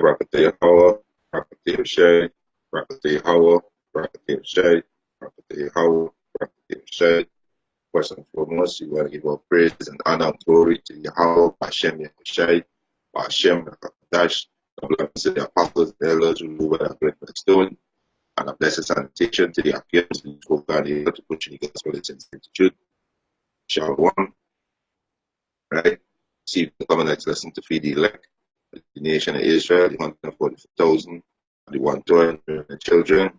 Rakate Hawa, Rakate Shai, Rakate Hawa, Rakate Shai, Rakate Hawa, Rakate Shai. First and foremost, you want to give all praise and honor and glory to Yahweh, Hashem, Yahushai, Hashem, Dash, the blessings to the apostles, the elders who move at a great stone, and a blessed sanitation to the appearance of God, to put you in the gospel institute. Shalom, right? See the covenant lesson to feed the elect, the nation of Israel, the 144,000, the 1,200 children,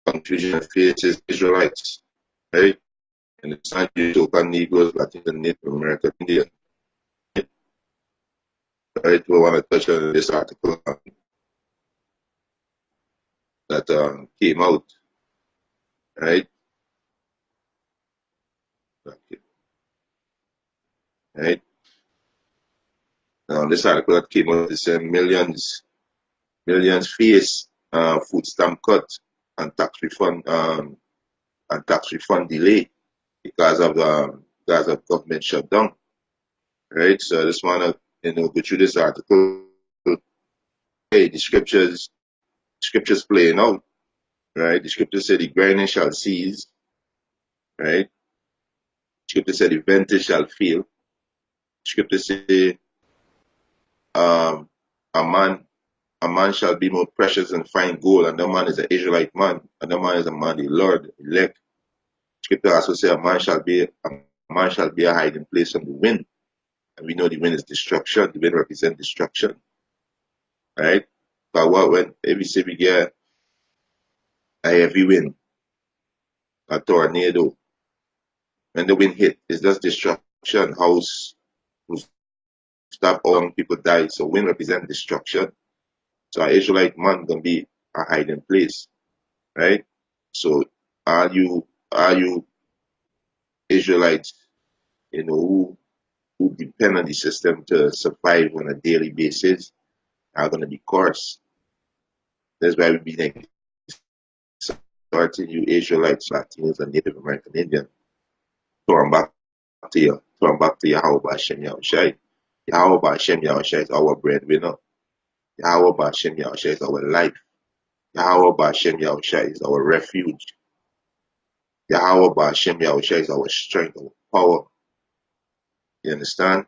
confusion of faces, Israelites, right? And it's not Ethiopian Negroes, Latins, and Native American Indian. Right? We want to touch on this article that came out, right? Okay. Right? Now, this article that came out is saying millions face food stamp cut and tax refund delay because of government shutdown. Right? So I just want to go through this article. Hey, the scriptures playing out. Right? The scripture said the grinding shall cease. Right? Scripture said the vintage shall fail. Scripture say um, a man shall be more precious than fine gold, and that man is an Israelite man, and that man is a man the Lord elect. Scripture also say a man shall be a hiding place from the wind. And we know the wind is destruction, the wind represents destruction. Right? But when if we say we get a heavy wind, a tornado, when the wind hit, it's just destruction, house stop all people die. So wind represents destruction. So an Israelite man gonna be a hiding place, right? So are you Israelites, who depend on the system to survive on a daily basis are gonna be cursed. That's why we've been exhorting you Israelites, Latinos, and Native American Indians, turn back to Yahweh Hashem Yahushai. Yahweh Hashem Yahushai is our breadwinner. Yahweh Hashem Yahushai is our life. Yahweh Hashem Yahushai is our refuge. Yahweh Hashem Yahushai is our strength, our power. You understand?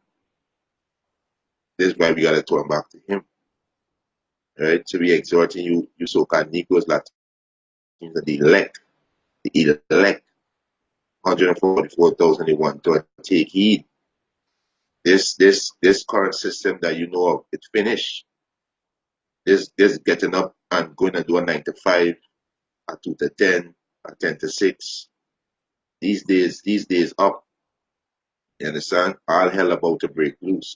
This is why we gotta turn back to Him. Right? So we exhorting you so-called Negroes, Latinos, and the elect, 144,001 to take heed. This current system that you know of, it's finished. This getting up and going and do a 9 to 5, a 2 to 10, a 10 to 6. These days up. You understand? All hell about to break loose.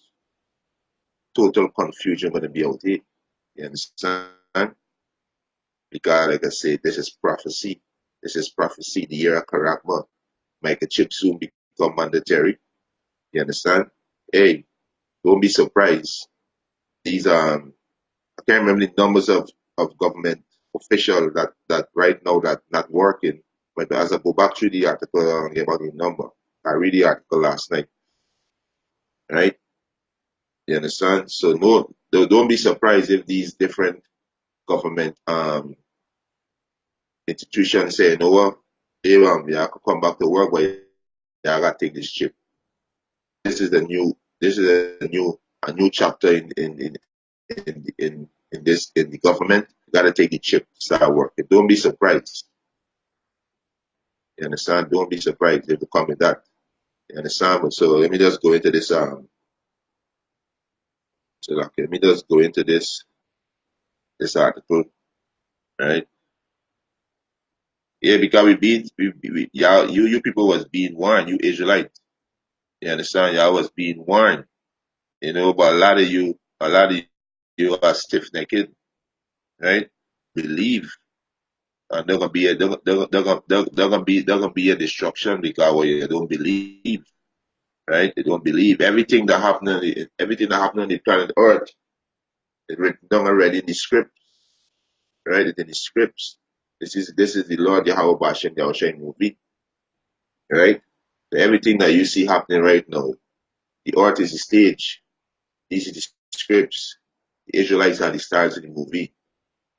Total confusion gonna be out here. You understand? Because like I said, this is prophecy. This is prophecy. The year of Karakma. Microchip soon become mandatory. You understand? Hey, don't be surprised. These I can't remember the numbers of government official that right now that not working. But as I go back through the article about the number, I read the article last night. Right? You understand? So no, don't be surprised if these different government institutions say, you know what, hey, you have to come back to work, but you gotta take this chip. This is a new chapter in the government. You gotta take the chip to start working. Don't be surprised. You understand? Don't be surprised if they come with that. You understand? But so let me just go into this let me just go into this article, right? Yeah, because you people was being warned, you Israelites. You understand? Y'all was being warned, but a lot of you are stiff necked, right? Believe, and they're gonna be a destruction because well, you don't believe, right? They don't believe everything that happened on the planet Earth is written down already in the script, right? It's in the scripts. This is the Lord Yahweh Bashem Yahushua movie, right? So everything that you see happening right now, the earth is the stage. These are the scripts. The Israelites are the stars in the movie.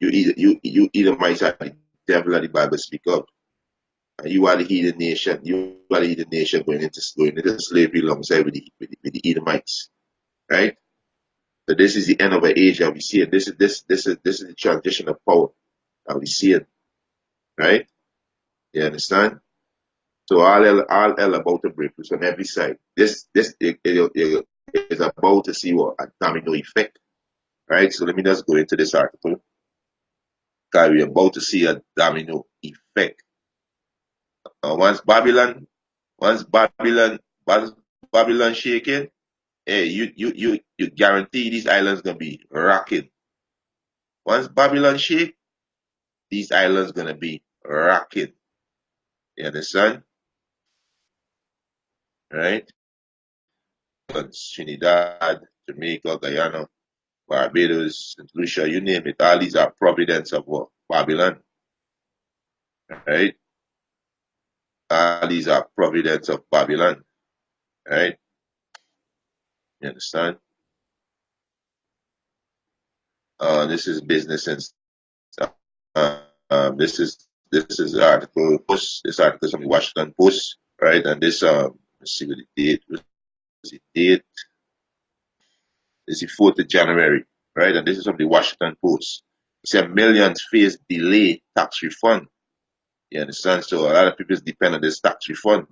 You Edomites are the devil that the Bible speak of. And you are the heathen nation. You are the heathen nation going into slavery alongside with the Edomites. Right? So this is the end of an age that we see it. This is the transition of power that we see it. Right? You understand? So all hell about to break loose on every side. It is about to see what a domino effect. Right? So let me just go into this article. Because we're about to see a domino effect. Once once Babylon shaking, hey, you guarantee these islands gonna be rocking. Once Babylon shake, these islands gonna be rocking. You understand? Right? Trinidad, Jamaica, Guyana, Barbados, St. Lucia, you name it. All these are providence of what? Babylon. Right? All these are providence of Babylon. Right? You understand? This is business and stuff. This is article post. This article is from the Washington Post, right? And this let's see what the date was. The date is the 4th of January, right? And this is from the Washington Post. It said millions face delay tax refund. You understand? So a lot of people depend on this tax refund.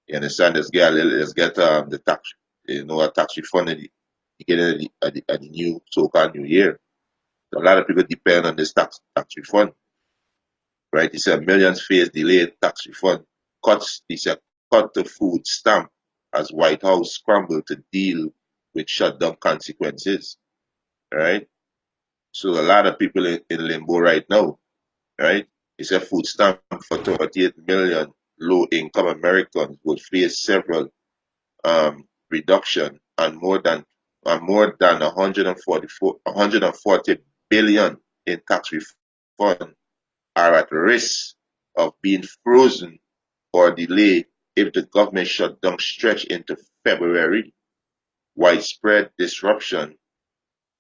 You understand? Let's get the tax, a tax refund you get it at the new so-called new year. So a lot of people depend on this tax refund. Right? He said millions face delayed tax refund. He said cut the food stamp as White House scramble to deal with shutdown consequences. Right? So a lot of people in limbo right now. Right? He said food stamp for 38 million low income Americans will face several reduction and more than 140 billion in tax refund are at risk of being frozen or delayed if the government shutdown stretch into February. Widespread disruption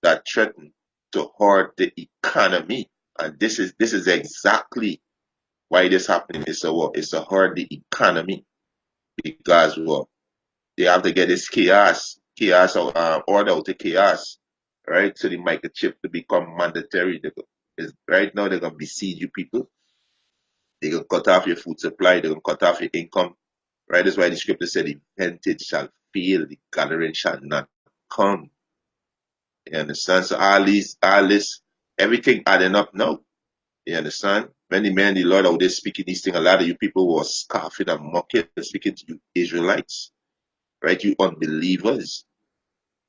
that threaten to hurt the economy. And this is exactly why this happening. It's to hurt the economy because they have to get this order out of chaos, right? So the microchip to become mandatory. Right now they're gonna besiege you people. They're gonna cut off your food supply. They're gonna cut off your income. Right? That's why the scripture said the vintage shall fail, the gathering shall not come. You understand? So all this, everything adding up now. You understand? Many men, the Lord out there speaking these things, a lot of you people were scoffing and mocking and speaking to you Israelites, right? You unbelievers.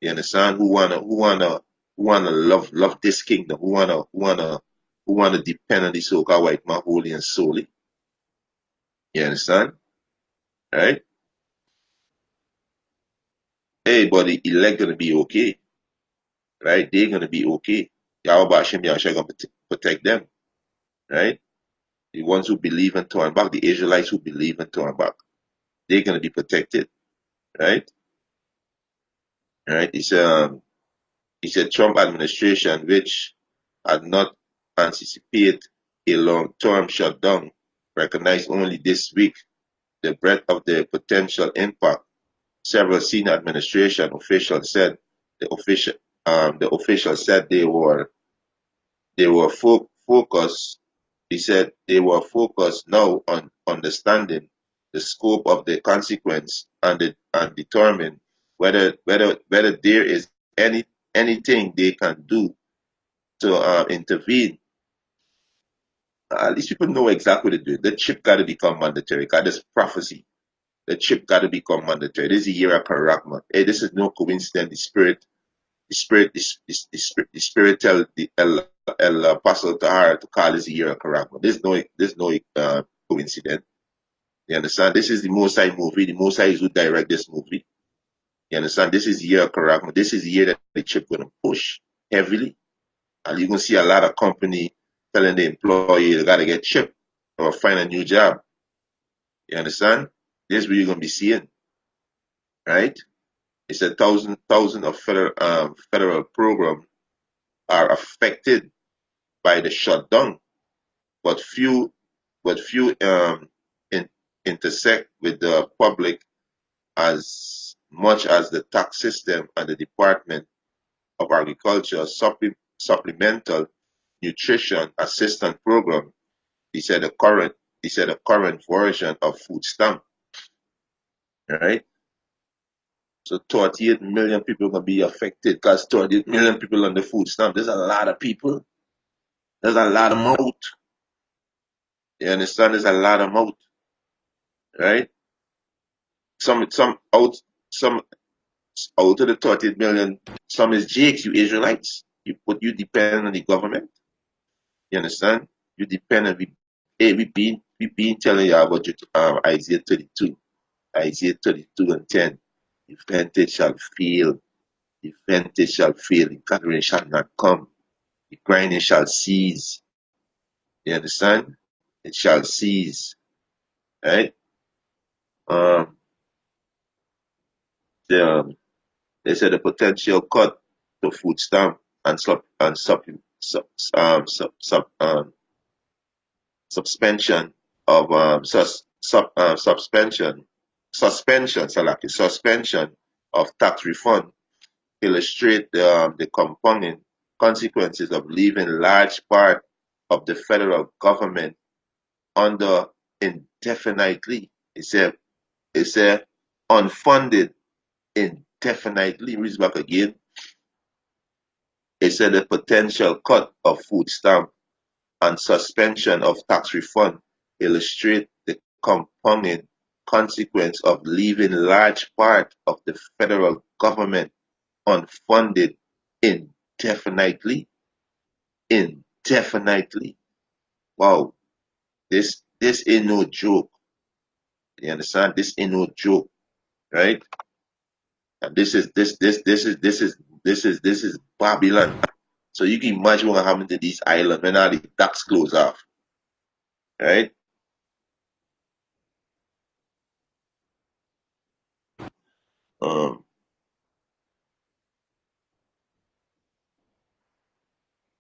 You understand? Who wanna love this kingdom? Who wanna depend on the so-called white man wholly and solely? You understand? Right? Hey, but the elect gonna be okay, right? They're gonna be okay. Yahweh Hashem Yahshua gonna protect them, right? The ones who believe and turn back, the Israelites who believe and turn back, they're gonna be protected, right? Right? It's a Trump administration which had not anticipated a long-term shutdown, recognized only this week the breadth of the potential impact. Several senior administration officials said the officials said they were focused. He said they were focused now on understanding the scope of the consequence and determine whether there is anything they can do to intervene. At least people know exactly what to do. The chip got to become mandatory. Got this prophecy. The chip got to become mandatory. This is a year of Karakma. Hey, this is no coincidence. The spirit tell the El Apostle Tahar to call this a year of Karakma. There's no coincidence. You understand? This is the Mosai movie. The Mosai is who direct this movie. You understand? This is the year of Karakma. This is the year that the chip going to push heavily. And you're going to see a lot of company telling the employee they got to get chip or find a new job. You understand? This is what you're going to be seeing, right? It's a thousand of federal program. are affected by the shutdown, but few intersect with the public as much as the tax system and the Department of Agriculture supplemental nutrition assistance program. He said the current version of food stamp, right? So 38 million people gonna be affected because 38 million people on the food stamp. There's a lot of people. There's a lot of mouth. You understand? There's a lot of mouth, right? Some some out of the 38 million, some is Jakes, you Israelites. You depend on the government. You understand? You depend on we been telling you about Isaiah 32. Isaiah 32 and 10. The vantage shall fail, the vantage shall fail, the gathering shall not come, the grinding shall cease. You understand? It shall cease. Right? Um, the, they said the potential cut to food stamp and suspension of suspension of tax refund illustrate the compounding consequences of leaving large part of the federal government under indefinitely. It said unfunded indefinitely. Reads back again. It said the potential cut of food stamp and suspension of tax refund illustrate the compounding consequence of leaving large part of the federal government unfunded indefinitely. Indefinitely. Wow. This ain't no joke. You understand? This ain't no joke, right? And this is Babylon. So you can imagine what happened to these islands when all the tax close off, right? Um,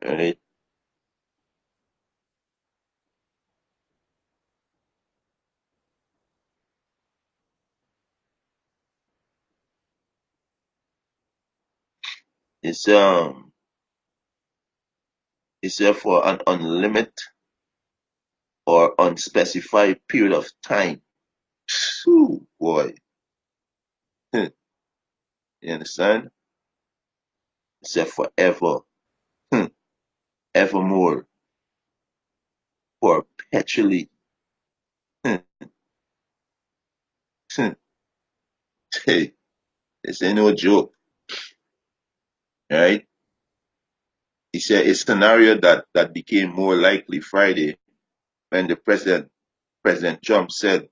right? It's um, it's there for an unlimited or unspecified period of time. Phew, boy, you understand? It's there forever, hmm, evermore, perpetually. Hmm, hmm. Hey, this ain't no joke, right? He said a scenario that became more likely Friday when the President Trump said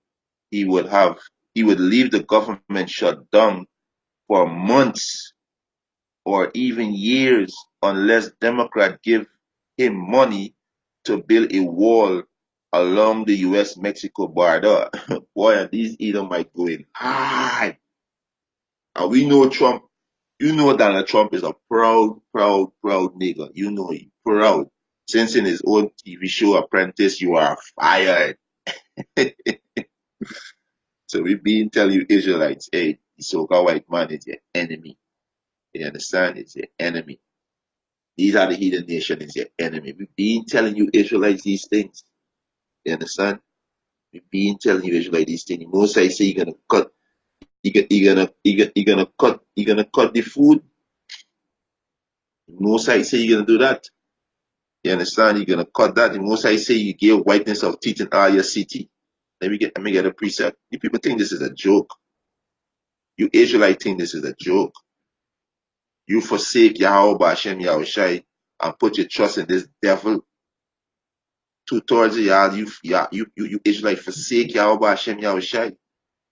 he would have he would leave the government shut down for months or even years unless Democrats give him money to build a wall along the US Mexico border. Boy, are these Edomites going hard. And we know Trump, you know Donald Trump is a proud nigga. You know he proud. Since in his own TV show Apprentice, you are fired. So we been telling you Israelites, hey, the so-called white man is your enemy. You understand? It's your enemy. These are the heathen nation is your enemy. We've been telling you Israelites these things. You understand? We've been telling you Israelites these things. Most I say you're gonna cut, you're gonna cut the food. Most I say you're gonna do that. You understand? You're gonna cut that. The most I say you give whiteness of teeth in all your city. Let me get a precept. You people think this is a joke. You Israelites think this is a joke. You forsake Yahweh Hashem Yahushai and put your trust in this devil. Two-thirds of y'all, you Israelite forsake Yahweh Hashem Yahushai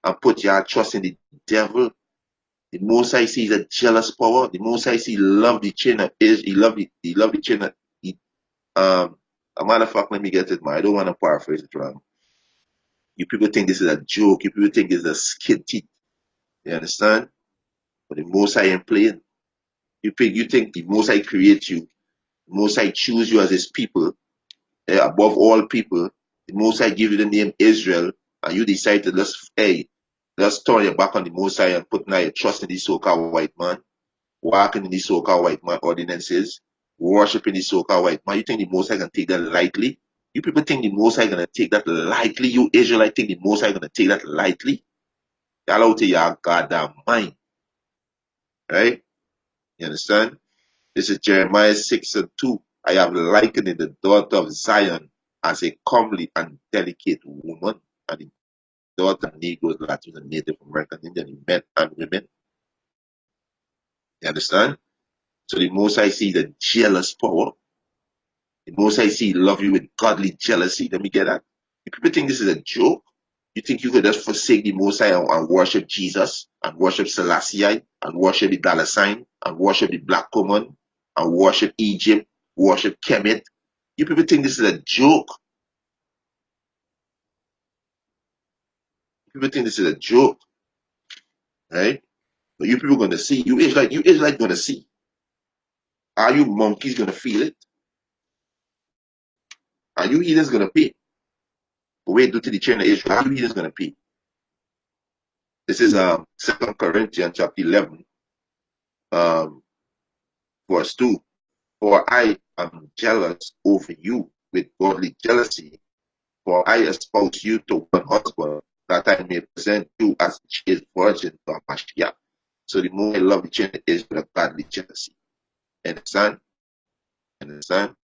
and put your trust in the devil. The Most High sees a jealous power. The Most High see love the chain of Israel. He love the chain of a matter of fact, let me get it, man. I don't want to paraphrase it wrong. You people think this is a joke. You people think it's a skitty. You understand? But the Most High ain't playing. You think the Most High create you The Most High choose you as his people, above all people. The Most High give you the name Israel, and you decide to let's turn your back on the Most High and put now your trust in this so-called white man, walking in this so-called white man ordinances, worshiping this so-called white man. You think the Most High can take that lightly? You people think the Most High gonna take that lightly? You Israelites think the Most High gonna take that lightly? Y'all out to your goddamn mind, right? You understand? This is Jeremiah 6:2. I have likened the daughter of Zion as a comely and delicate woman, and the daughter of Negroes, Latins, and Native American Indian men and women. You understand? So the Most High see the jealous power. The Most High see love you with godly jealousy. Let me get that. If people think this is a joke, you think you could just forsake the Most High and worship Jesus, and worship Selassie, and worship the dollar sign, and worship the black woman, and worship Egypt, worship Kemet. You people think this is a joke. People think this is a joke, right? But you people gonna see. You Israelite gonna see. Are you monkeys gonna feel it? Are you heathens gonna pay? But wait, do to the children of Israel. Are you heathens gonna pay? This is 2 Corinthians chapter 11, um, verse 2. For I am jealous over you with godly jealousy, for I espouse you to one husband, that I may present you as a chaste virgin to Mashiach. So the more I love the children of Israel, godly jealousy. Understand? Understand?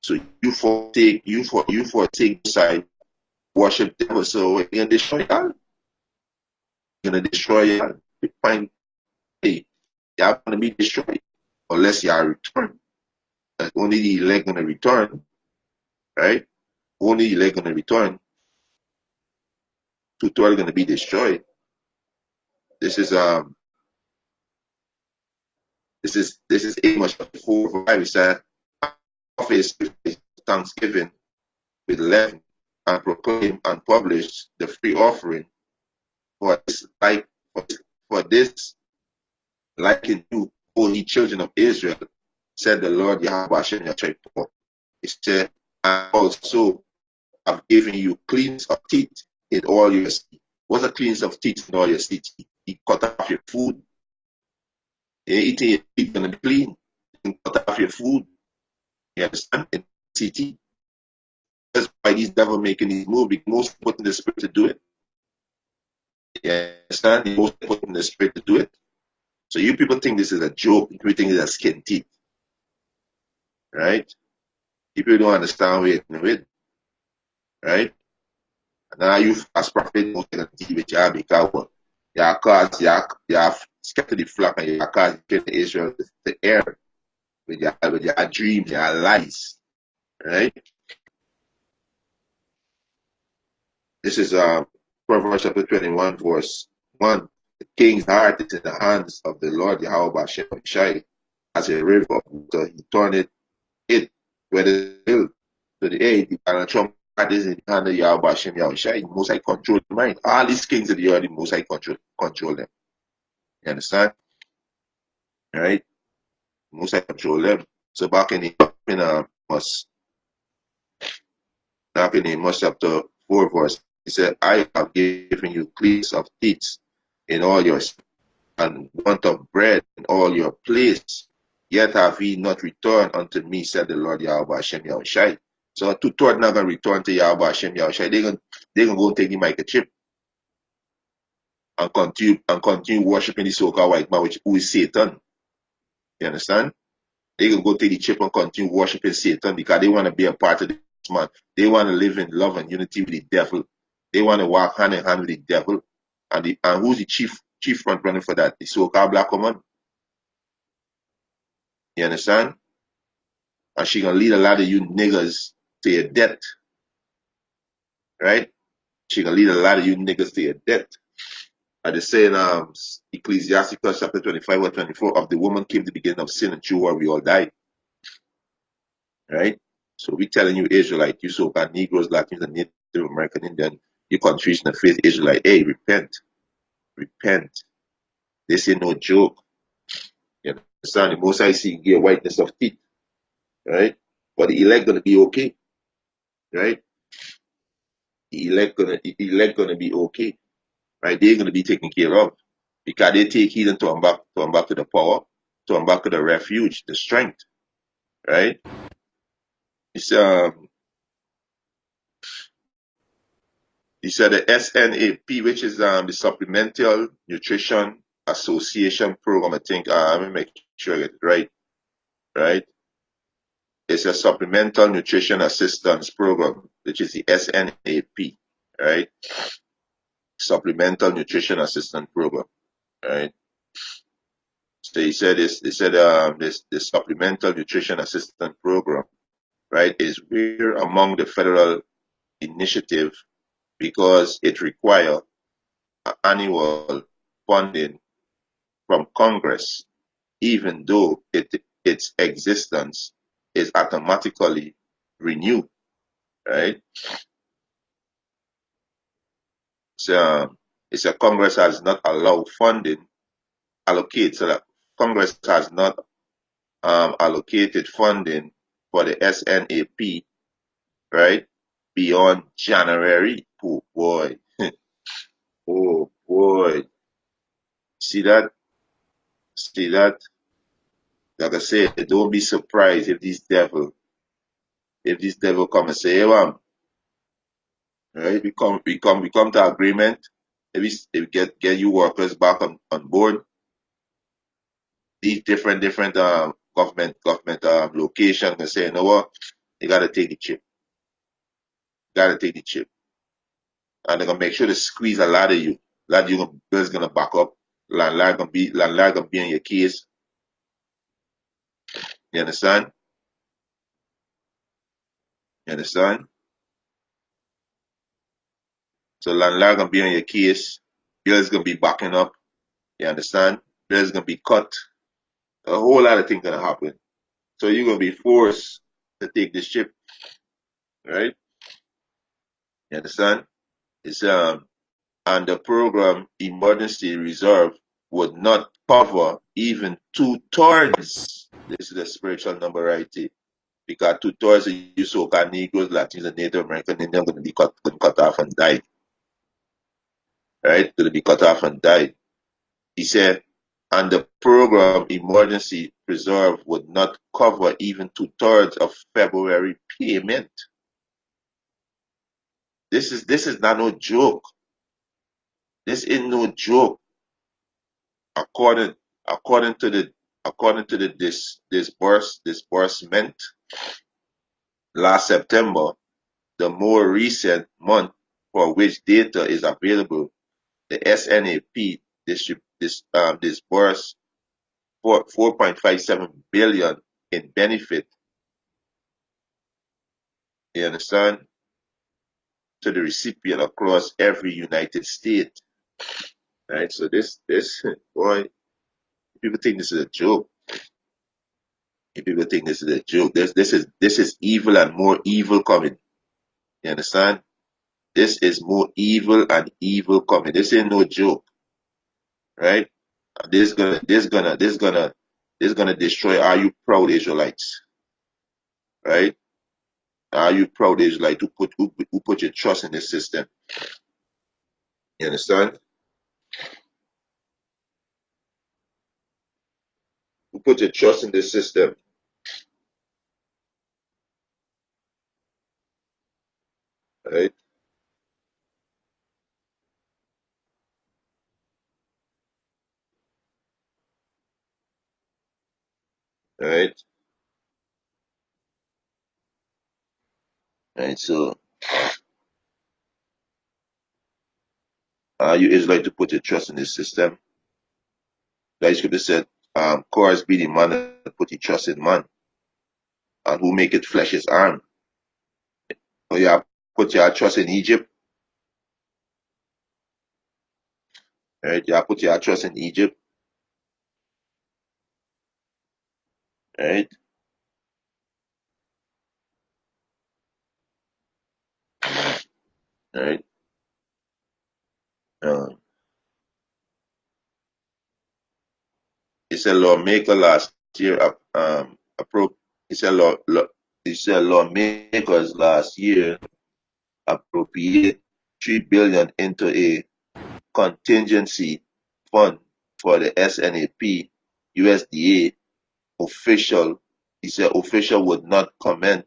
So you forsake the side, worship devil, so you're gonna destroy y'all. You're gonna destroy y'all. You find, hey, y'all gonna be destroyed unless y'all return. That's only the elect gonna return, right? Only the elect gonna return. Two are gonna be destroyed. This is Amos 4:5. It said, office thanksgiving with leaven, and proclaim and publish the free offering for this like in you, O ye children of Israel, said the Lord Yahweh Hashem Yahweh. He said, I also have given you cleans of teeth in all your teeth. What's a cleans of teeth in all your teeth? You cut off your food. You're eating your teeth gonna be clean. You can cut off your food. You understand? In city. That's why these devil making these movies. Most put in the spirit to do it. You understand? Most put in the spirit to do it. So you people think this is a joke. You think it's a skin teeth. Right? People don't understand where it's with. Right? And now you as prophet don't get a deal with you because your cause you scattered the flock and your cause you Israel the air with your dreams, your lies. Right? This is Proverbs chapter 21, verse 1. The king's heart is in the hands of the Lord Yahweh Hashem Shai. As a river of water, he turned it where the hill to the aid. And Trump is in the hand of Yahweh Hashem Yahweh Shai. Most I control the mind. All these kings of the earth, the most I control them. You understand? Right? Most I control them. So back in Amos chapter 4 verse, he said, I have given you cleats of teeth in all your and want of bread in all your place. Yet have ye not returned unto me, said the Lord Yahweh Hashem Yahushai. So two-thirds not gonna return to Yahweh Hashem Yahushai. They're gonna go take the microchip and continue worshiping the so-called white man, who is Satan. You understand? They can go take the chip and continue worshiping Satan because they want to be a part of this man. They want to live in love and unity with the devil. They want to walk hand in hand with the devil. And who's the chief front runner for that? The so-called black woman. You understand? And she gonna lead a lot of you niggas to your death. Right? She gonna lead a lot of you niggas to your death. And they say in Ecclesiasticus chapter 25 or 24, of the woman came the beginning of sin, and through her we all died. Right? So we telling you Israelite, you so-called Negroes, Latins, and Native American Indian, you countries in the faith Israelite, hey, repent. Repent. This ain't no joke. You understand? The most I see give whiteness of teeth. right? But the elect gonna be okay, right? The elect gonna be okay, right? They're gonna be taken care of because they take heed and turn back to the power, turn back to the refuge, the strength, right? It's he said the SNAP, which is the Supplemental Nutrition Association program. I think let me make sure I get it right. Right? It's a Supplemental Nutrition Assistance Program, which is the SNAP. Right? Supplemental Nutrition Assistance Program. Right? So he said this. They said this Supplemental Nutrition Assistance Program, right, is rare among the federal initiative because it requires annual funding from Congress, even though its existence is automatically renewed, right? So it's a Congress has not allowed funding allocate, so that Congress has not allocated funding for the SNAP, right, beyond January. Oh boy, oh boy, see that? See that? Like I said, don't be surprised if this devil come and say, hey, right? We come to agreement. If we get you workers back on board, these different government locations and say, you know what, you gotta take the chip. Gotta take the chip. And they're gonna make sure to squeeze a lot of you. A lot of you bills gonna back up. Landlord gonna be in your case. You understand? You understand? So landlord gonna be on your case. Bills gonna be backing up. You understand? Bills gonna be cut. A whole lot of things gonna happen. So you're gonna be forced to take this chip, right? You understand? It's and the program emergency reserve would not cover even two-thirds. This is the spiritual number right here. Because two-thirds of you so-called Negroes, Latinos, and Native American Indians going to be cut off and die. Right? Going to be cut off and die. He said, and the program emergency reserve would not cover even two-thirds of February payment. This is not no joke. This ain't no joke. According according to the disbursement last September, the more recent month for which data is available, the SNAP disbursed 4.57 billion in benefit. You understand? To the recipient across every United States. Right? So this boy, people think this is a joke. If people think this is a joke, this is evil and more evil coming. You understand? This is more evil and evil coming. This ain't no joke, right? This gonna destroy all you proud Israelites, right? All you proud Israelites who put your trust in this system. You understand? Who put your trust in this system, right? Right? Right. So you Israelites to put your trust in this system. Like scripture said, Chorus be the man that put your trust in man, and who make it flesh his arm. So you put your trust in Egypt, right? You put your trust in Egypt, right? Right? Um, it's a lawmaker last year approved He said lawmakers last year appropriate 3 billion into a contingency fund for the SNAP. USDA official, he said official would not comment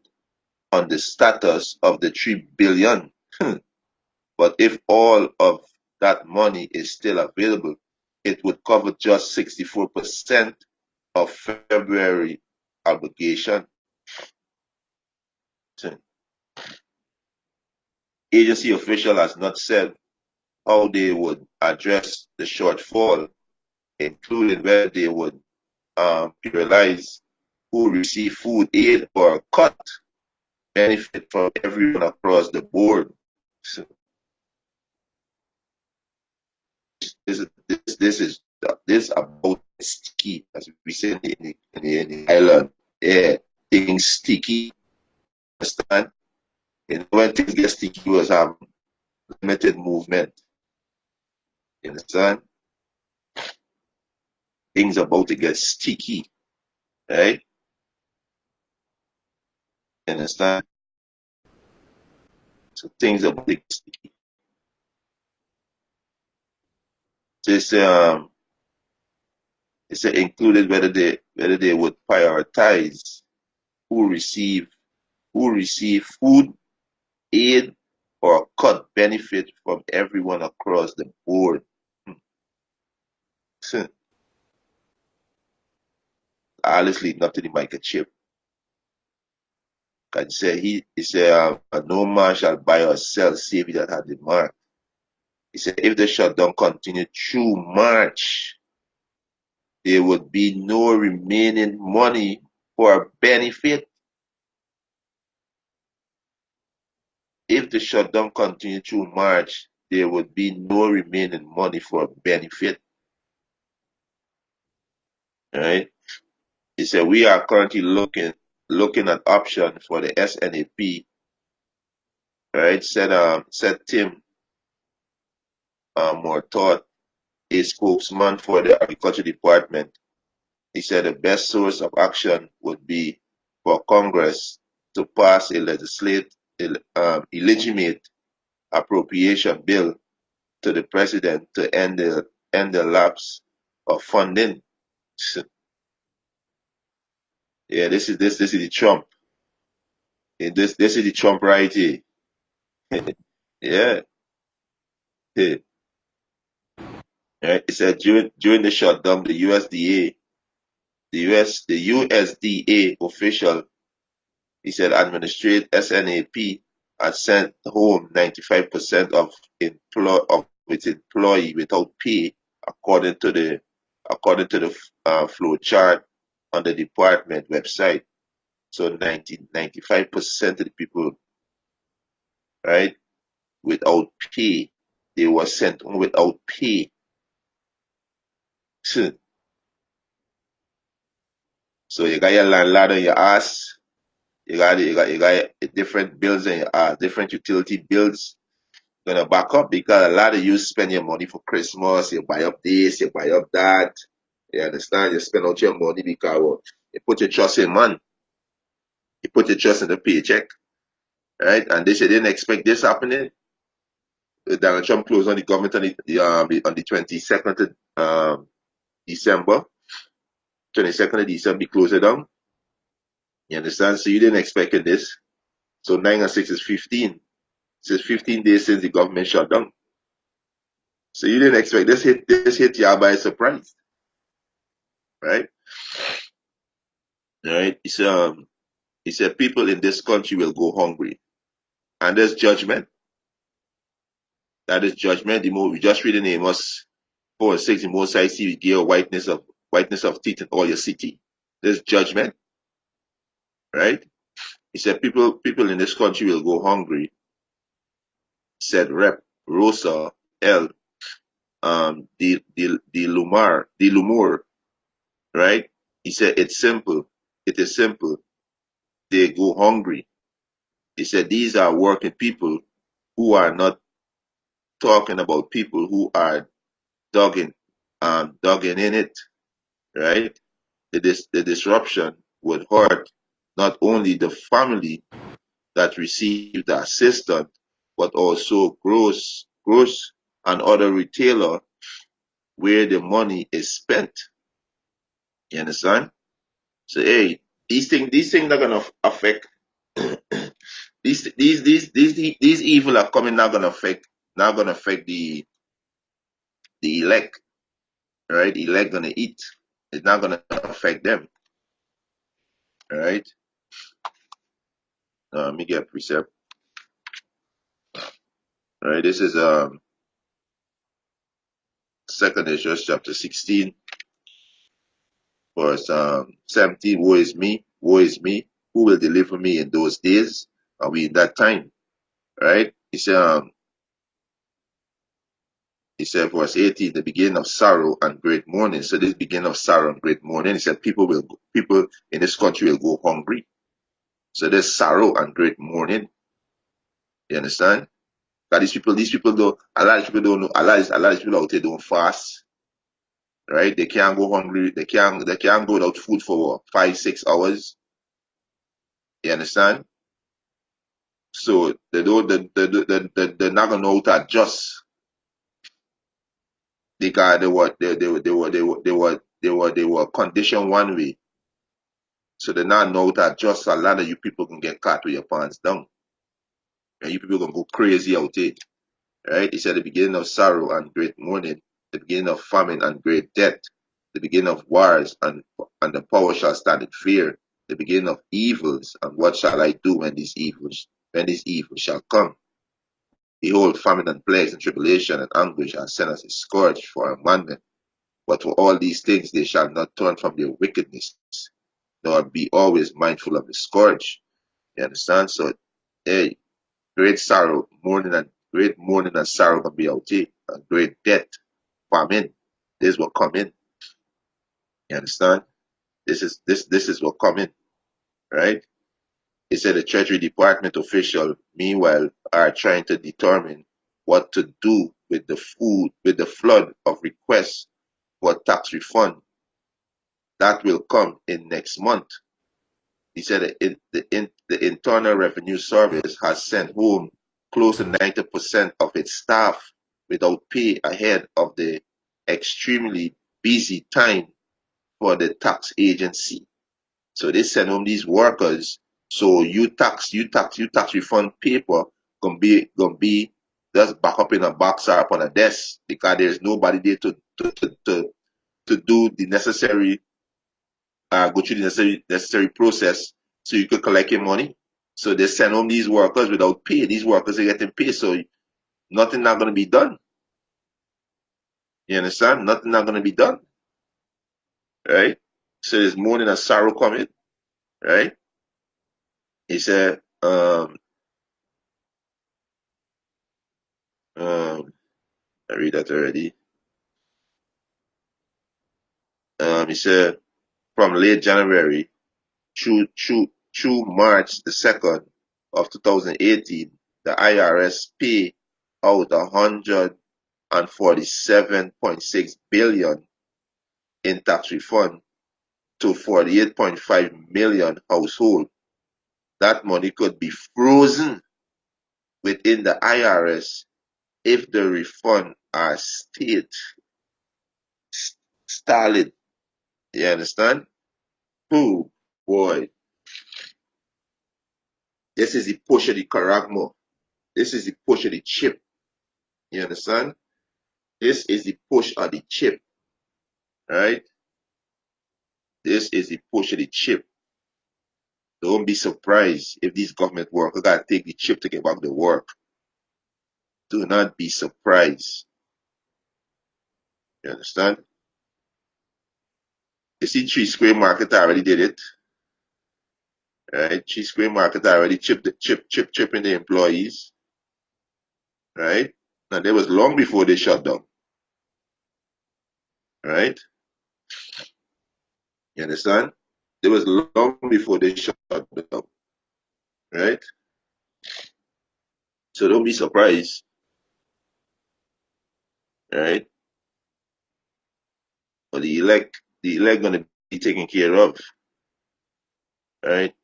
on the status of the 3 billion. But if all of that money is still available, it would cover just 64% of February obligation. Agency official has not said how they would address the shortfall, including whether they would penalize who receive food aid or cut benefit from everyone across the board. So this is this about sticky, as we say in the island. Yeah, things sticky. Understand? And when things get sticky, you was have limited movement. You understand? Things about to get sticky, right? You understand? So things about to get sticky. This it's included whether they would prioritize who receive food aid or cut benefit from everyone across the board. Honestly, not to the microchip. Cause he said no man shall buy or sell save he that had the mark. He said if the shutdown continue through March, there would be no remaining money for benefit. If the shutdown continue through March, there would be no remaining money for benefit. Right? He said we are currently looking at options for the SNAP. Right? Said Tim Mortot, a spokesman for the Agriculture Department. He said the best source of action would be for Congress to pass a illegitimate appropriation bill to the president to end the lapse of funding. Yeah, this is the Trump. This is the Trump right here. Yeah. Yeah. Right. It said during the shutdown, the USDA official, he said, administrate SNAP and sent home 95% of its employee without pay, according to the flow chart on the department website. So 95% of the people, right, without pay, they were sent home without pay. So you got your landlord on your ass. You got different bills on your ass, different utility bills gonna back up because a lot of you spend your money for Christmas, you buy up this, you buy up that. You understand? You spend out your money because you put your trust in man. You put your trust in the paycheck. Right? And they didn't expect this happening. Donald Trump closed on the government on the 22nd of December. 22nd of December, he closed it down. You understand? So you didn't expect this. So 9 and 6 is 15. It's 15 days since the government shut down. So you didn't expect this hit you by surprise. Right? Right? He said people in this country will go hungry. And there's judgment. That is judgment. We just read in Amos 4 and 6, the Most High see give whiteness of teeth in all your city. There's judgment. Right? He said people in this country will go hungry. Said Rep. Rosa L. Lumur, right? He said it's simple. It is simple. They go hungry. He said these are working people who are not talking about people who are dogging in it, right? The disruption would hurt not only the family that received the assistance, but also gross and other retailer where the money is spent. You understand? So hey, these things are gonna affect these evil are coming not gonna affect the elect, right? The elect gonna eat. It's not gonna affect them. All right. Let me get precept. All right, this is Second Ezra chapter 16, verse 17. Woe is me, who will deliver me in those days? Are we in that time? Right? He said, verse 18, the beginning of sorrow and great mourning. So this beginning of sorrow and great mourning, he said people in this country will go hungry. So there's sorrow and great mourning. You understand? That these people don't, a lot of people don't know, a lot of people out there don't fast, right? They can't go hungry. They can't go without food for what, 5, 6 hours. You understand? So they don't, they're not gonna know how to adjust because they were conditioned one way. So they not know how to adjust. A lot of you people can get caught with your pants down, and you people gonna go crazy out there, right? It's at the beginning of sorrow and great mourning, the beginning of famine and great death, the beginning of wars, and the power shall stand in fear, the beginning of evils. And what shall I do when these evils shall come? Behold, famine and plagues and tribulation and anguish are sent as a scourge for a moment. But for all these things they shall not turn from their wickedness, nor be always mindful of the scourge. You understand? So, hey, great mourning and sorrow gonna be out there, and great death, famine. This will come in. You understand? This is what come in, right? He said the Treasury Department official, meanwhile, are trying to determine what to do with the flood of requests for tax refund that will come in next month. He said the Internal Revenue Service has sent home close to 90% of its staff without pay ahead of the extremely busy time for the tax agency. So they send home these workers. So you tax refund paper gonna be just back up in a box or up on a desk because there's nobody there to do the necessary go through the necessary process so you could collect your money. So they send home these workers without pay. These workers are getting paid, so nothing not gonna be done. You understand? Nothing not gonna be done, right? So there's mourning and sorrow coming, right? He said, um, I read that already. He said from late January through March the 2nd of 2018, the IRS paid out 147.6 billion in tax refund to 48.5 million households. That money could be frozen within the IRS if the refund are stalled. You understand? Oh boy, this is the push of the charagma. This is the push of the chip. You understand? This is the push of the chip, right? This is the push of the chip. Don't be surprised if these government workers gotta take the chip to get back to work. Do not be surprised. You understand? You see, Tree Square Market already did it, right? Tree Square Market already chipping the employees, right? And that was long before they shut down, right? You understand? It was long before they shut down, right? So don't be surprised, right? But the elect gonna be taken care of, right?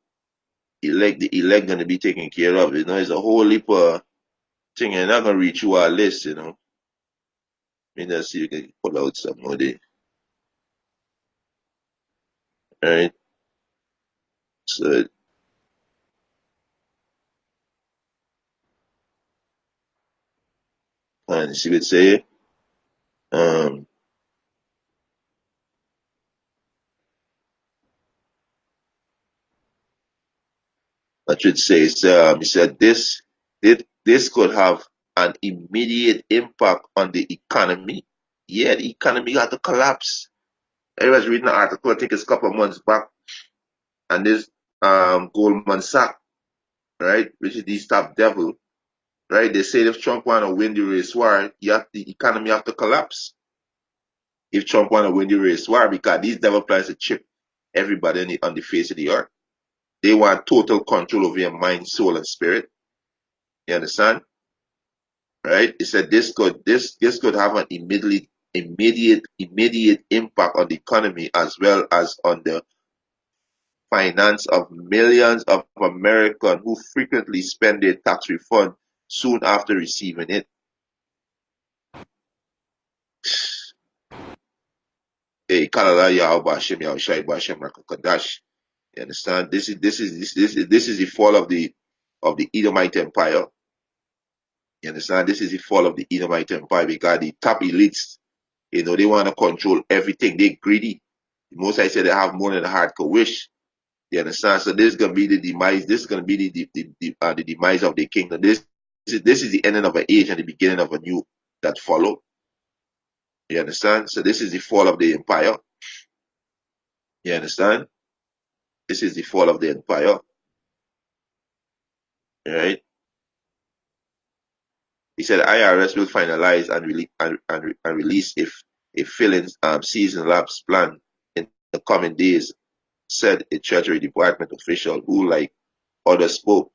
the elect gonna be taken care of. It's a whole heap of thing. You're not gonna reach through our list. Let me just see if you can pull out some more there. All right. So and see what it say. Um I should say he said this could have an immediate impact on the economy. Yeah, the economy got to collapse. I was reading an article, I think it's a couple of months back, and this Goldman Sachs, right, which is the top devil, right? They say if Trump want to win the race war, the economy have to collapse. If Trump want to win the race war, because these devil plans to chip everybody on the face of the earth. They want total control over your mind, soul, and spirit. You understand? Right? He said this could have an immediate impact on the economy as well as on the finance of millions of Americans who frequently spend their tax refund soon after receiving it. Hey, Kalala Yahweh Hashem Yahushai Hashem Rakakadash. You understand? This is the fall of the Edomite Empire. You understand? This is the fall of the Edomite Empire because the top elites, they want to control everything. They greedy. Most I say they have more than a heart could wish. You understand? So this is gonna be the demise. This is gonna be the demise of the kingdom. This is the ending of an age and the beginning of a new that follow. You understand? So this is the fall of the empire. You understand? This is the fall of the empire. Right? He said IRS will finalize and release a filling season lapse plan in the coming days, said a Treasury Department official who, like others, spoke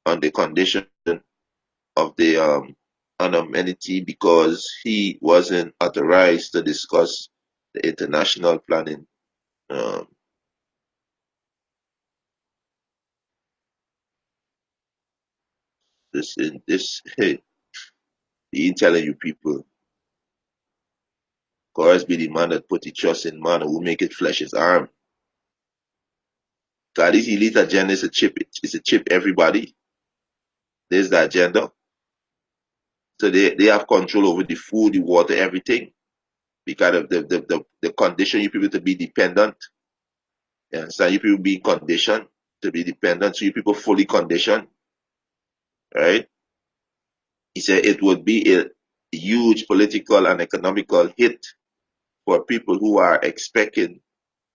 on the condition of the anonymity because he wasn't authorized to discuss the international planning. Um, hey, he ain't telling you people. Christ be the man that put the trust in man and will make it flesh his arm. God, this elite agenda is a chip. It's a chip everybody. There's the agenda. So they have control over the food, the water, everything. Because of the condition you people to be dependent. You understand? You people being conditioned to be dependent. So you people fully conditioned. Right? He said it would be a huge political and economical hit for people who are expecting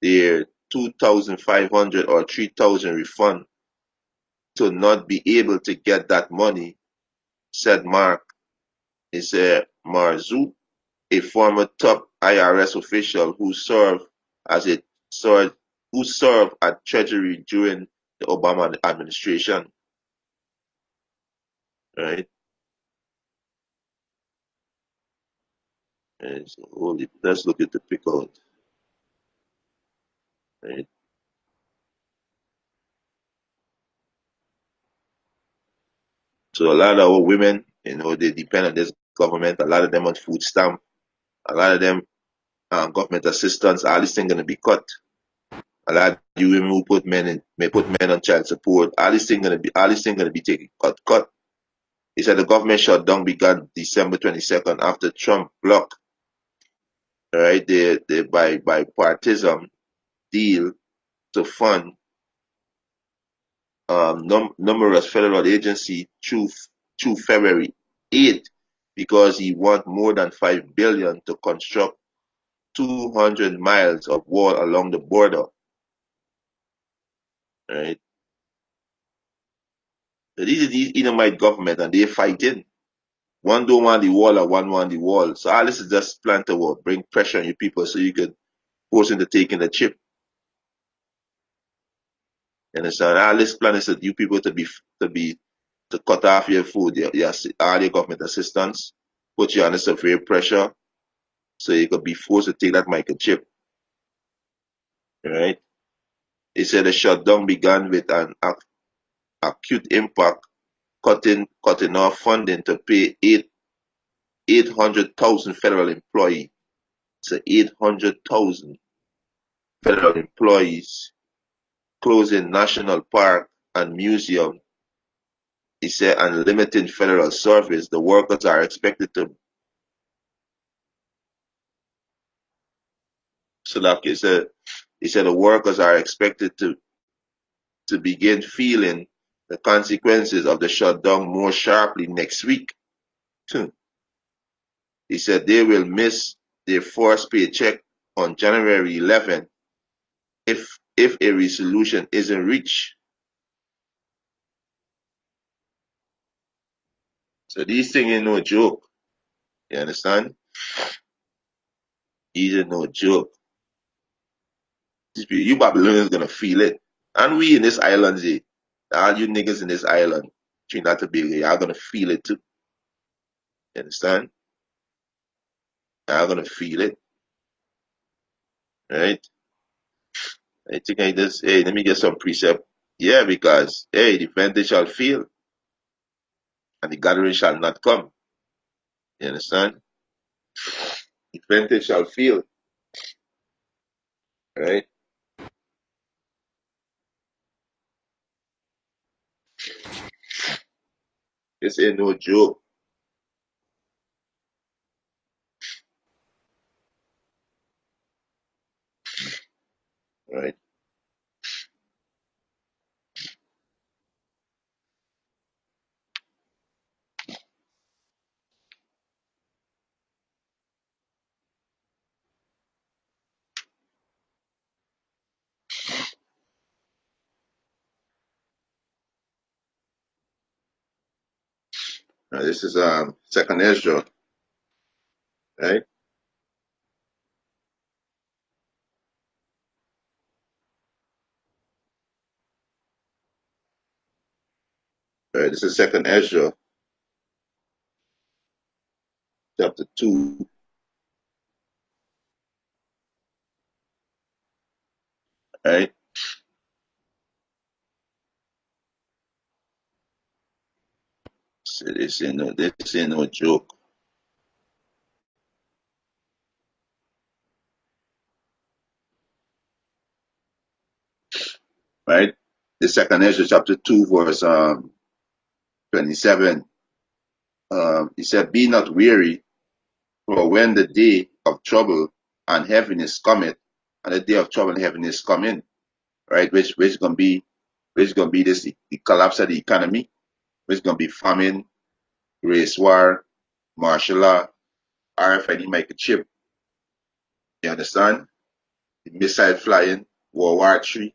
their 2,500 or 3,000 refund to not be able to get that money, said Mark. He said Marzu, a former top IRS official as a served who served at Treasury during the Obama administration. Right? And so, let's look at the pick out. Right? So a lot of our women, they depend on this government. A lot of them on food stamp. A lot of them government assistance. All these things gonna be cut. A lot of you women who may put men on child support. All these things gonna be taken cut. He said the government shutdown began December 22nd after Trump blocked, right, the bipartisan deal to fund numerous federal agencies through February 8th because he want more than $5 billion to construct 200 miles of wall along the border. Right? So this is the Edomite government and they're fighting. One don't want the wall and one want the wall. So all this is just plan to what? Bring pressure on you people so you could force into taking the chip. You understand? All this plan is that you people to cut off your food, all your government assistance, put you under severe pressure so you could be forced to take that microchip. Right? They said the shutdown began with an acute impact, cutting off funding to pay 800,000 federal employees. So 800,000 federal employees, closing national park and museum. He said, and limiting federal service. The workers are expected to. So like he said the workers are expected to begin feeling the consequences of the shutdown more sharply next week. He said they will miss their first paycheck on January 11th if a resolution isn't reached. So these things ain't no joke. You understand? These are no joke. You Babylonians gonna feel it. And we in this island, all you niggas in this island, Trinidad and Tobago, y'all gonna feel it too. You understand? Y'all gonna feel it. Right? I think I just, hey, let me get some precept. Yeah, because, hey, the venting shall fail and the gathering shall not come. You understand? The venting shall fail. Right? This ain't no joke. Right? Now, this is second Ezra, right? Right. This is second Ezra, chapter 2, right? So this ain't no joke. Right? The second Ezra chapter 2, verse 27. He said, be not weary, for when the day of trouble and heaviness cometh, and the day of trouble and heaviness come in, right? Which gonna be this the collapse of the economy, which gonna be famine, race war, martial law, RFID microchip. You understand? The missile flying, World War III,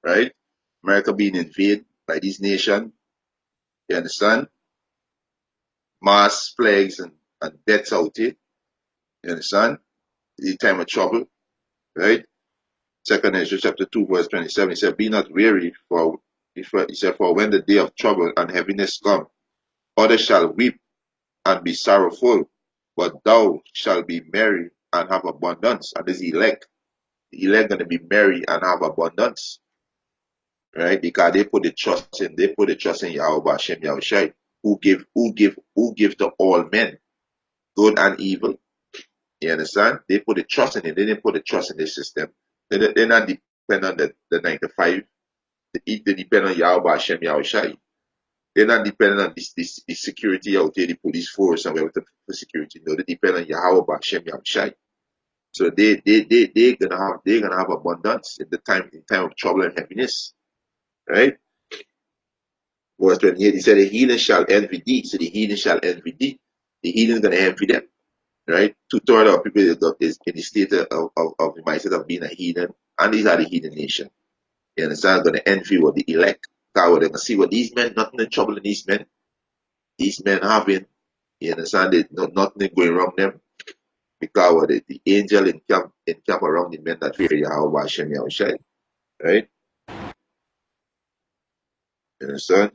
right? America being invaded by these nations. You understand? Mass plagues and deaths out here. You understand? The time of trouble, right? Second Ezra chapter 2, verse 27. He said, be not weary, he said, for when the day of trouble and heaviness come, others shall weep and be sorrowful, but thou shalt be merry and have abundance. And this elect. The elect gonna be merry and have abundance. Right? Because they put the trust in Yahweh Hashem Yahushai, who give to all men, good and evil. You understand? They put the trust in it. They didn't put the trust in the system. They're not depend on the 9 to 5. They depend on Yahweh Hashem Yahushai. They're not dependent on the security out there, the police force and whatever for security. No, they depend on Yahweh Hashem Yahushai. So they're gonna have abundance in time of trouble and happiness. Right? Verse 28, he said, the heathen shall envy thee. So the heathen shall envy thee. The heathen is going to envy them. Right? Two-thirds of people is in the state of the mindset of being a heathen. And these are the heathen nation. You understand? Going to envy what the elect. Because they're going to see what these men, nothing in trouble in these men. These men having, you understand? Nothing going wrong them. Because what the angel encamp around the men that fear Yahweh Hashem Yahushai. Right? You understand?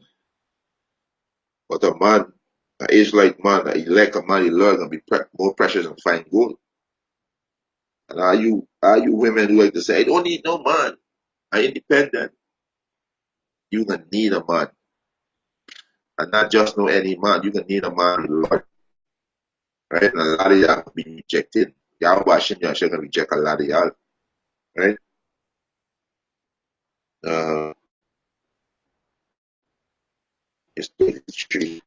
But a man, an Israelite man, an elect a man, the Lord gonna be more precious than fine gold. And are you women who like to say, I don't need no man, I'm independent. You gonna need a man. And not just no any man. You can need a man with Lord. Right? And a lot of y'all can be rejected. Y'all watching y'all gonna reject a lot of y'all. Right? Uh it's 23.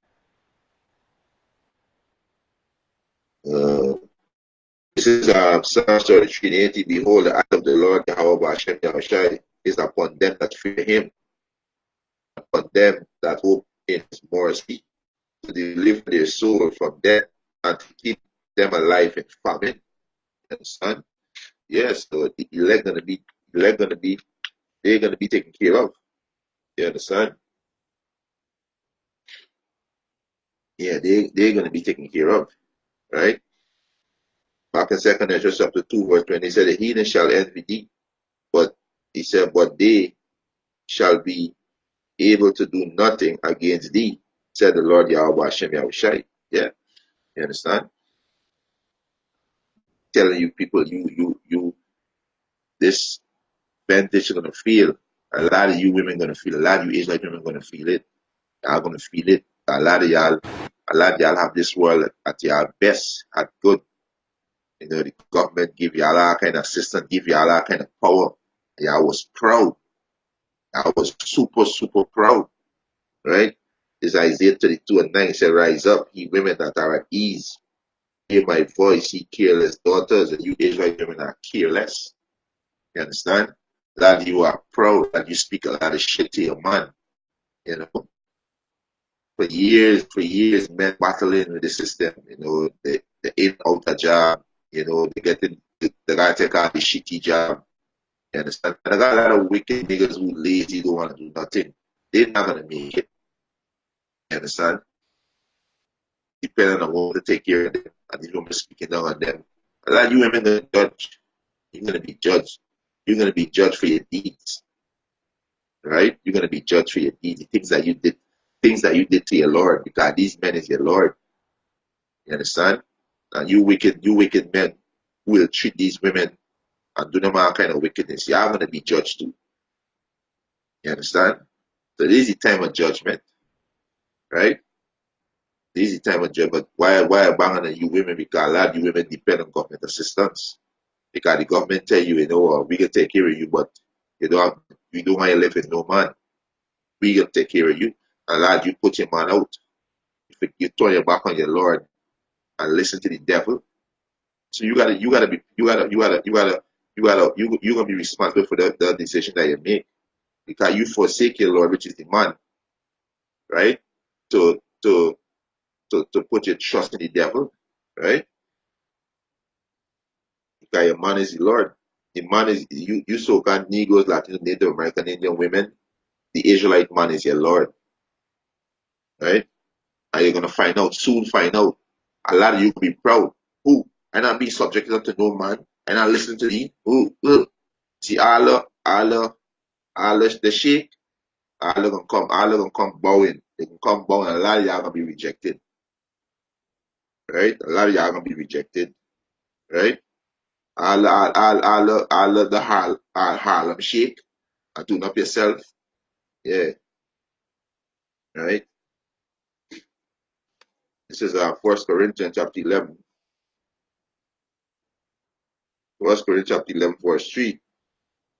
Uh this is Psalms 33:80. Behold, the eye of the Lord Yahweh Hashem Yahushai is upon them that fear him, upon them that hope in his mercy, to deliver their soul from death and to keep them alive in famine. You understand? Yes, so the elect gonna be they're gonna be taken care of. You understand? Yeah, they're gonna be taken care of. Right? Back in second Ezra chapter 2, verse 20, he said, the heathen shall envy thee, but he said, but they shall be able to do nothing against thee, said the Lord Yahweh Hashem Yahushai. Yeah, you understand? Telling you people, this vantage gonna feel. A lot of you women gonna feel. A lot of you Israelite women gonna feel it. Y'all gonna feel it. A lot of y'all have this world at your best, at good. You know, the government give y'all all kind of assistance, give y'all all kind of power. Y'all was proud. I was super, super proud. Right? It's Isaiah 32:9. It said, rise up, ye women that are at ease. Hear my voice, ye careless daughters, and you Israelite women are careless. You understand? That you are proud, that you speak a lot of shit to your man. You know, for years, men battling with the system. You know, they in out a job. You know, they getting the guy take out the shitty job. You understand? And I got a lot of wicked niggas who lazy, don't want to do nothing. They're not gonna make it. You understand? Depending on who to take care of them, and these women speaking down on them. A lot of you women gonna judge. You're gonna be judged. You're gonna be judged for your deeds. Right? You're gonna be judged for your deeds, the things that you did to your Lord, because these men is your Lord. You understand? And you wicked men who will treat these women and do them all kind of wickedness, you are gonna be judged too. You understand? So this is the time of judgment, right? This is the time of judgment. Why are banging on you women? Because a lot of you women depend on government assistance. Because the government tell you, we can take care of you, but you don't want to live with no man. We can take care of you. A lot of you put your man out. If you turn your back on your Lord and listen to the devil, so you're gonna be responsible for the decision that you make. Because you forsake your Lord, which is the man, right? To to to put your trust in the devil, right? Because your man is the Lord. The man is you so-called Negroes, Latino, Native American, Indian women. The Israelite man is your Lord, right? And you're gonna soon find out. A lot of you will be proud. Who? And not be subjected to no man. And not listen to me. Who? See, Allah, the sheikh, Allah gonna come bowing. They can come bowing. A lot of y'all gonna be rejected, right? A lot of y'all gonna be rejected, right? Allah, the Harlem sheikh, and tune up yourself, yeah, right? This is 1 Corinthians chapter 11. 1 Corinthians chapter 11, verse 3.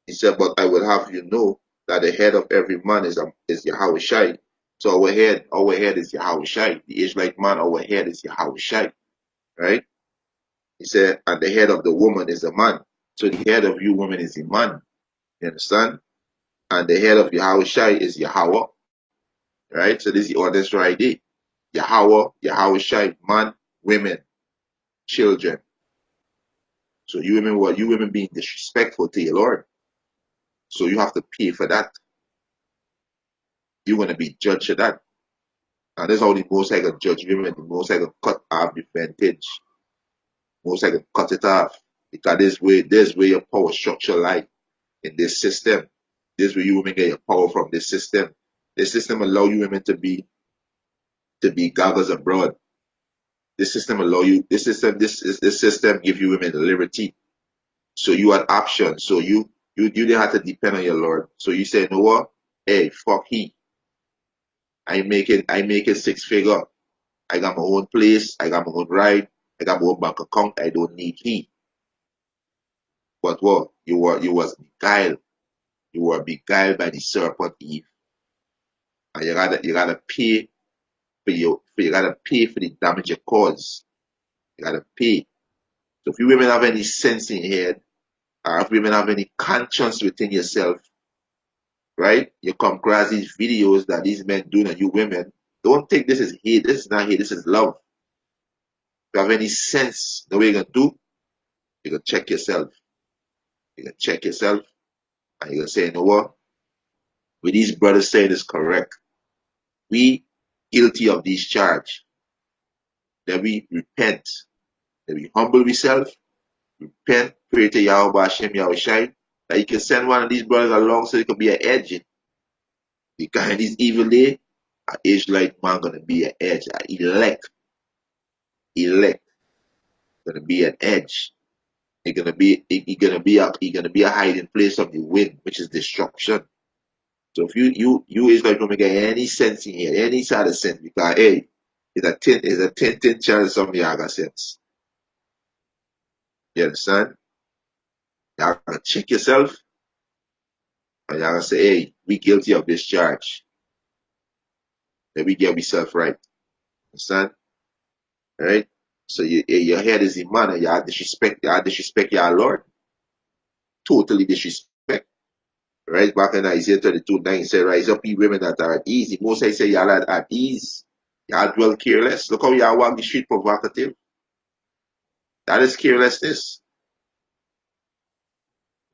He said, but I will have you know that the head of every man is Yahushai. So our head is Yahushai. The Israelite man, our head is Yahushai, right? He said, and the head of the woman is a man. So the head of you woman is a man. You understand? And the head of Yahushai is Yahweh, right? So this is the orders right there. Yahweh, Yahushai, man, women, children. So you women being disrespectful to your Lord. So you have to pay for that. You're gonna be judged for that. And that's how the Most High can judge women. The Most High can cut off the vantage. Most High can cut it off. Because this way your power structure lie in this system. This way you women get your power from this system. This system allow you women to be gaggers abroad. This system this system give you women liberty. So you had options. So you didn't have to depend on your Lord. So you say, no what? Hey, fuck he. I making six figure. I got my own place, I got my own ride, I got my own bank account, I don't need he. But what? You was beguiled. You were beguiled by the serpent Eve. And you gotta pay you gotta pay for the damage you cause. You gotta pay. So if you women have any sense in your head, or if you women have any conscience within yourself, right? You come across these videos that these men do and you women, don't think this is hate. This is not hate, this is love. If you have any sense, the way you're gonna do, you're gonna check yourself. You're gonna check yourself and you're gonna say, you know what? What these brothers saying is correct. We guilty of this charge. Then we repent. Then we humble ourselves, repent, pray to Yahweh Hashem Yahweh Shai, that you can send one of these brothers along so it could be an edge. Because this evil day, an Israelite man gonna be an edge, an elect gonna be an edge. He gonna be a hiding place of the wind, which is destruction. So if you Israelite don't get any sense in here, any side of sense, because hey, it's a 10 chance of y'all got sense. You understand? Y'all gotta check yourself and y'all gonna say, hey, we guilty of this charge. Then we get ourselves right. Understand? Right? So your head is in manner, y'all disrespect y'all Lord. Totally disrespect. Right? Back in Isaiah 32:9 it said, rise up, ye women that are at ease. The Most I say y'all are at ease. Y'all dwell careless. Look how y'all walk the street provocative. That is carelessness.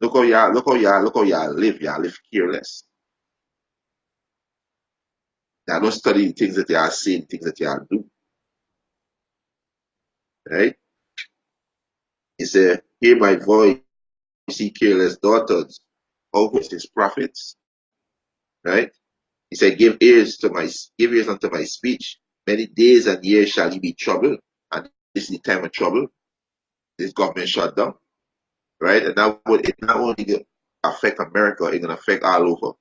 Look how y'all live. Y'all live careless. Y'all don't study the things that y'all say, the things that y'all do. Right? He said, hear my voice, ye careless daughters. How his prophets. Right? He said, give ears unto my speech. Many days and years shall he be troubled. And this is the time of trouble. This government shutdown. Right? And it not only gonna affect America, it's gonna affect all over.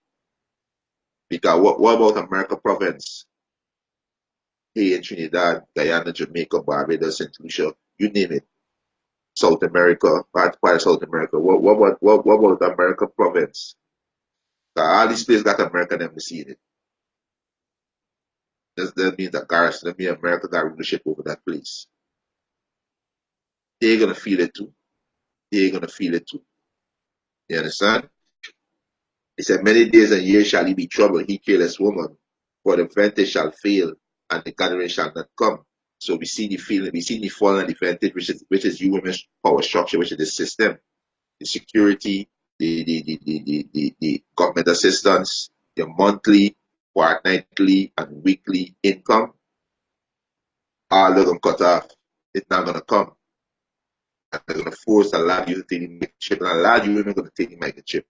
Because what about America province? Hey, in Trinidad, Guyana, Jamaica, Barbados, St. Lucia, you name it. South America, part of South America. What about America province? All these places got American embassy in it. That means that garrison, that means America got rulership over that place. They're gonna feel it too. They're gonna feel it too. You understand? He said, many days and years shall he be troubled, he careless woman, for the vantage shall fail, and the gathering shall not come. So we see the fall and the vantage, which is you women's power structure, which is the system, the security, the government assistance, the monthly, fortnightly, and weekly income, all they're gonna cut off. It's not gonna come. And they're gonna force a lot of you to take the microchip, and a lot of you women gonna take the microchip.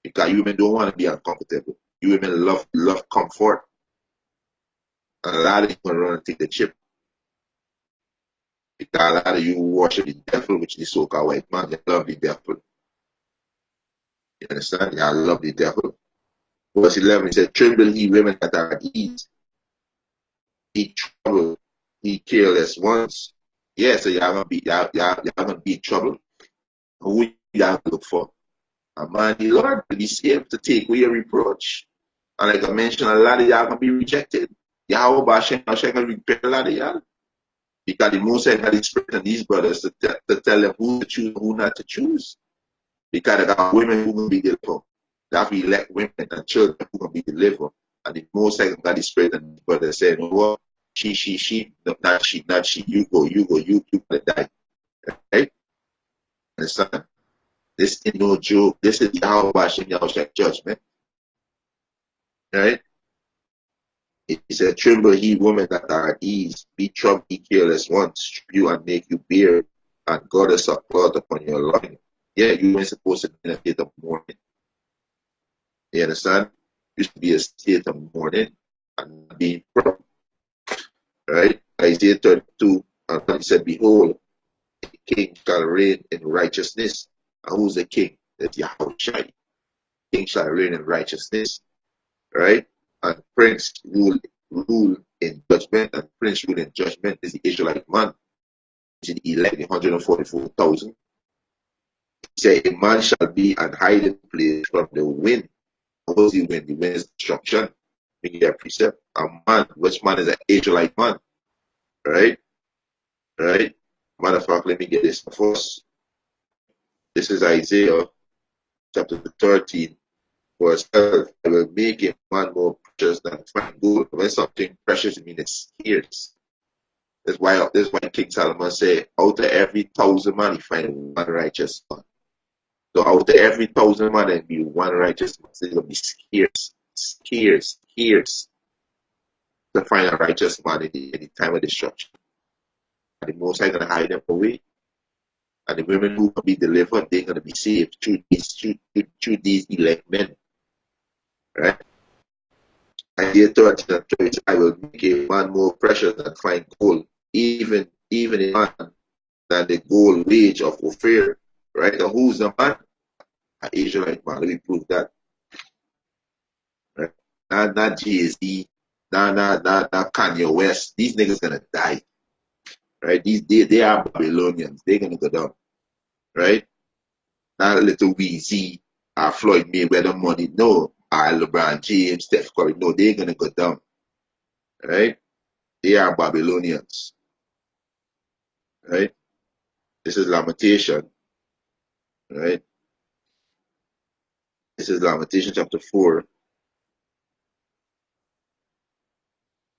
Because you women don't want to be uncomfortable. You women love comfort. And a lot of you gonna run and take the chip. Because a lot of you worship the devil, which is the so-called white man. You love the devil. You understand? You love the devil. Verse 11, he said, tremble ye women that are at ease. Be troubled, ye careless ones. Yeah, so y'all gonna be in trouble. Who y'all look for? A man, the Lord will be saved to take away your reproach. And like I mentioned, a lot of y'all gonna be rejected. Yahweh Bashem gonna repent a lot of y'all. Because the Most High got Spirit on these brothers to tell them who to choose and who not to choose. Because they got women who gonna be delivered. They have elect women and children who gonna be delivered. And the Most High got the Spirit on these brothers saying, you know what? She, no, not she, you go, you gonna die. Right? Understand? This is no joke. This is Yahweh Bashem Yahushua judgment. Right? He said, tremble ye women that are at ease, be troubled ye careless ones, strip you and make you bare, and goddess of cloth upon your loin. Yeah, you weren't supposed to be in a state of mourning. You understand? You should be a state of mourning and being proud. Right? Isaiah 32, and he said, behold, the king shall reign in righteousness. And who's the king? That's Yahushua. King shall reign in righteousness. Right? And prince rule rule in judgment, and prince rule in judgment is the Israelite man, which is the elect, the 144,000. He said, a man shall be an hiding place from the wind. What's the wind? The wind is destruction. Make that precept. A man, which man is an Israelite man? Right? Right? Matter of fact, let me get this first. This is Isaiah chapter 13, verse 12. I will make a man more precious than fine gold. When something precious, it means it's scarce. That's why King Solomon said, out of every 1,000 man, he find one righteous man. So out of every 1,000 man, there be one righteous man. So it's going to be scarce to find a righteous man in the time of destruction. And the Most High going to hide them away. And the women who can be delivered, they're going to be saved through these elect men. Right? Isaiah 13 and 20, I will make a man more precious than fine gold, even a man than the gold wage of Ophir. Right? And who's the man? An Israelite man. Let me prove that. Right? Not Jay-Z, not Kanye West. These niggas gonna die. Right? They are Babylonians. They're gonna go down. Right? Not a little Weezy, Floyd Mayweather money. No. LeBron James, Steph Curry. No, they're gonna go down. Right? They are Babylonians. Right? This is Lamentation. Right? This is Lamentation chapter 4.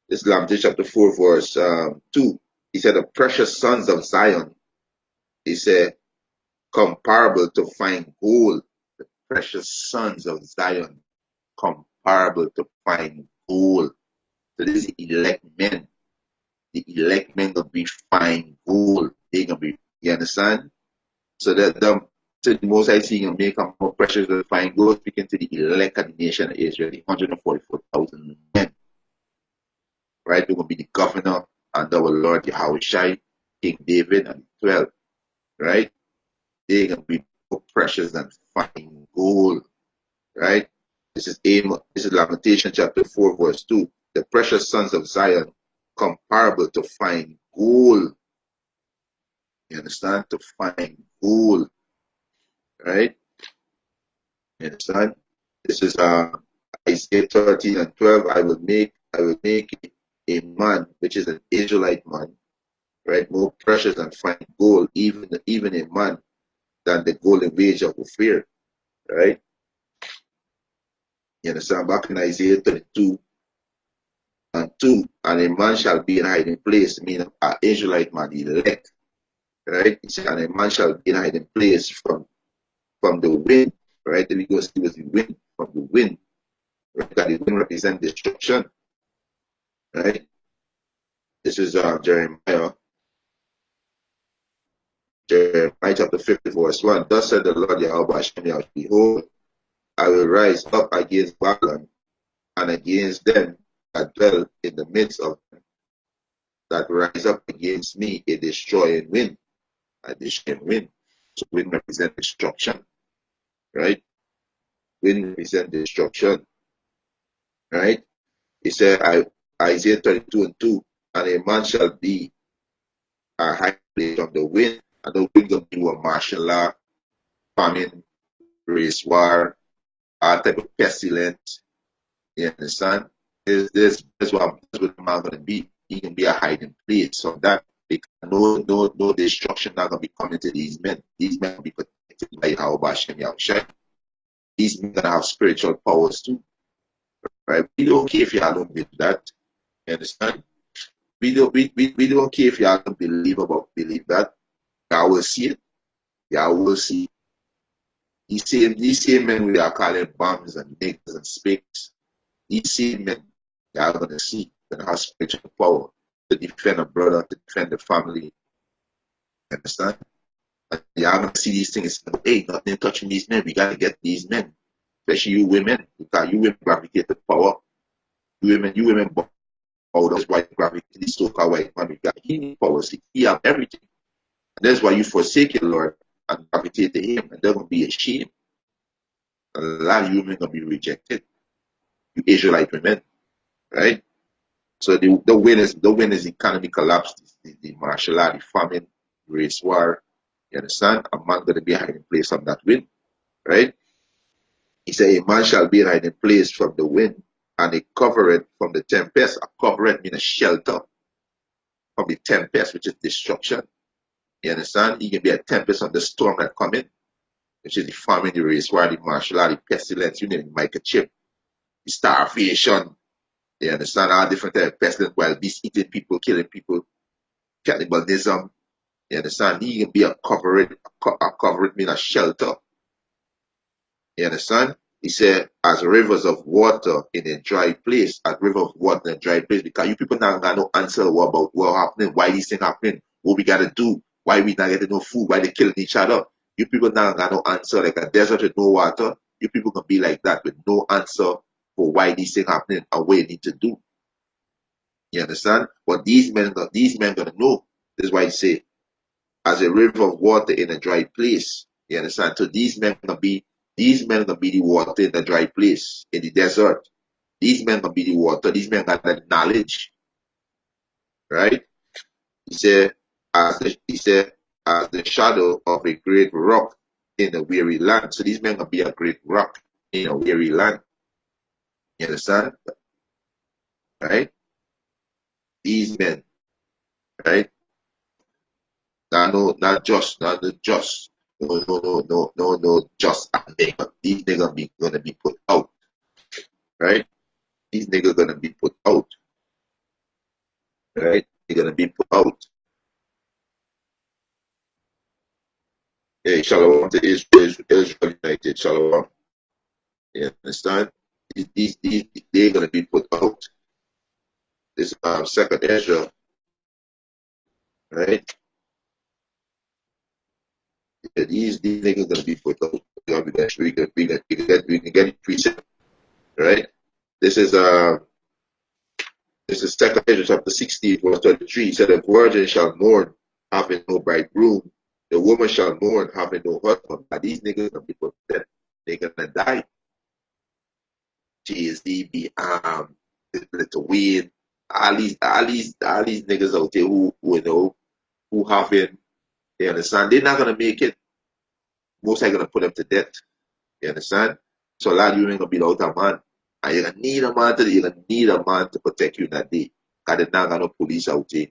This is Lamentation chapter 4, verse 2. He said, the precious sons of Zion, he said, comparable to fine gold. The precious sons of Zion, comparable to fine gold. So this is elect men. The elect men will be fine gold. They're going to be, you understand? So that the Most High seeing make them more precious than fine gold, speaking to the elect of the nation of Israel, the 144,000 men. Right? They're going to be the governor and our Lord Yahushai, King David, and 12. Right? They're going to be more precious than fine gold. Right? This is Lamentation chapter 4, verse 2. The precious sons of Zion, comparable to fine gold. You understand? To fine gold. Right? You understand? This is Isaiah 13 and 12. I will make a man, which is an Israelite man, right, more precious than fine gold, even a man than the golden wage of Ophir. Right? You understand? Back in Isaiah 32 and 2, and a man shall be in hiding place, meaning an Israelite man, the elect. Right? He said, and a man shall be in hiding place from the wind. Right? Then we go see what's the wind, from the wind. Right? That the wind represents destruction. Right? This is Jeremiah chapter 50, verse 1. Thus said the Lord Yahweh Hashem, behold, I will rise up against Babylon and against them that dwell in the midst of them, that rise up against me, a destroying wind. A destroying wind. So wind represents destruction. Right? Wind represents destruction. Right? He said, Isaiah 32 and 2, and a man shall be a high place from the wind, and the wind will be a martial law, famine, race war, all type of pestilence. You understand? This what the man gonna be. He can be a hiding place. So that no destruction not gonna be coming to these men. These men will be protected by Yahweh Hashem Yahushua. These men gonna have spiritual powers too. Right? We don't care if y'all don't believe that. You understand? We don't care if y'all don't believe that. Y'all will see it. Y'all will see. These same men we are calling bombs and niggas and spicks. These same men, y'all gonna see, gonna have spiritual power to defend a brother, to defend the family. Understand? And y'all gonna see these things. Hey, nothing touching these men. We gotta get these men, especially you women, because you women gravitate the power. You women bow. That's why you gravitate these so-called white man. We got healing powers. He have everything. And that's why you forsake your Lord and gravitate to Him, and they're gonna be ashamed. A lot of you women gonna be rejected. You Israelite women, right? So the win is economic collapse, the martial law, the famine, race war. You understand? A man gonna be hiding place from that wind, right? He said, a man shall be in hiding place from the wind, and a covereth from the tempest. A covereth means a shelter from the tempest, which is destruction. You understand? He can be a tempest on the storm that coming, which is the famine, the race war, the martial law, the pestilence, you name it, microchip, the starvation. You understand? All different type of pestilence, wild beasts eating people, killing people, cannibalism. You understand? He can be a coverage. A coverage means a shelter. You understand? He said, as rivers of water in a dry place, as river of water in a dry place, because you people now got no answer about what happening, why these things happening, what we gotta do, why we not getting no food, why they killing each other. You people now got no answer, like a desert with no water. You people can be like that with no answer for why these things happening and what you need to do. You understand? But these men gonna know. This is why he say, as a river of water in a dry place. You understand? So these men gonna be the water in the dry place, in the desert. These men gonna be the water. These men got that knowledge, right? He said, as the shadow of a great rock in a weary land. So these men gonna be a great rock in a weary land. You understand? Right? These men, right? Not the just. No, just a nigga. These niggas be gonna be put out, right? These niggas gonna be put out, right? They're gonna be put out. Hey, shalom to Israel United, shalom. You understand? They're gonna be put out. This second Ezra, right? Yeah, these niggas gonna be put out. We can get it precept, right? This is This is Second Ezra chapter 16, verse 33. He said, the virgin shall mourn, having no bridegroom. The woman shall mourn, having no husband. Now these niggas gonna be put dead. They're gonna die. GSDB, Little Wayne, all these niggas out there who you know who having, you understand? They're not gonna make it. Most are gonna put them to death. You understand? So a lot of you ain't gonna be without a man. And you're gonna need a man to protect you in that day. Cause they're not gonna police out there.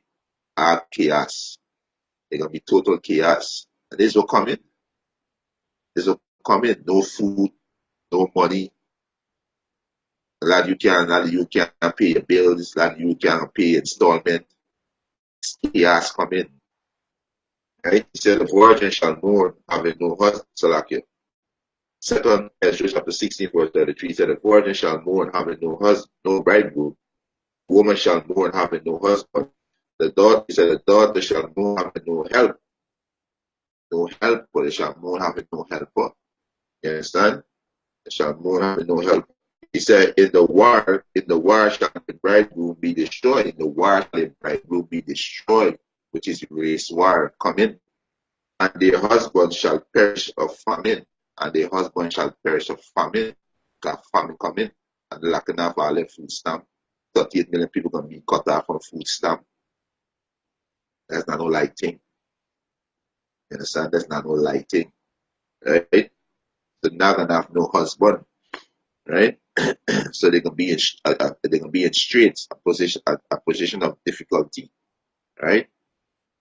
All chaos. They're gonna be total chaos. And this will come in. This will come in. No food, no money. A lot of you can't pay your bills. A lot of you can't pay installment. Chaos come in. Right? He said, the virgin shall mourn, having no husband. Salakia. Second Ezra chapter 16, verse 33 said, the virgin shall mourn, having no husband, no bridegroom. Woman shall mourn, having no husband. He said, the daughter shall mourn, having no help. No help, but they shall mourn, having no helper. You understand? They shall mourn, having no help. He said, in the war shall the bridegroom be destroyed. In the war shall the bridegroom be destroyed, which is race war coming. And their husband shall perish of famine. And their husband shall perish of famine. Got famine coming. And the lacking of all their food stamp. 38 million people gonna be cut off from food stamp. That's not no light thing. You understand? That's not no light thing. Right? So now gonna have no husband. Right? So they can be in straits, a position of difficulty. Right?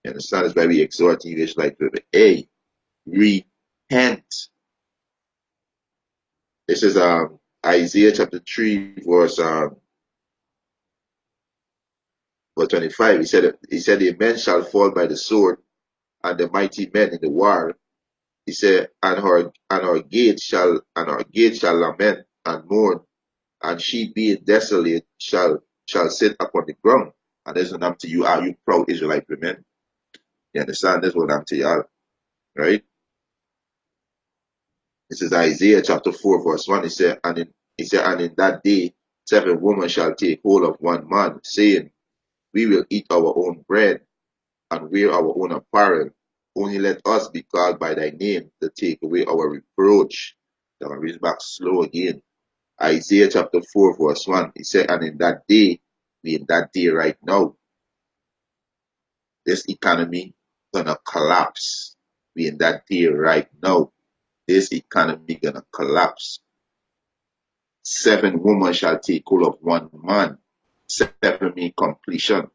You understand? That's why we exhort English like A. Repent. This is Isaiah chapter 3, verse 25. He said the men shall fall by the sword, and the mighty men in the war. He said, and her gate shall lament and mourn, and she being desolate shall sit upon the ground. And this is what to you, are you proud Israelite women? You understand? This is what I'm to y'all, right? This is Isaiah chapter 4, verse 1. And in that day 7 women shall take hold of one man, saying, we will eat our own bread and wear our own apparel. Only let us be called by thy name to take away our reproach. I'm going to read back slow again. Isaiah chapter 4, verse 1. He said, and in that day We in that day right now. This economy gonna collapse. We in that day right now. This economy gonna collapse. 7 women shall take hold of 1 man. 7 mean completion.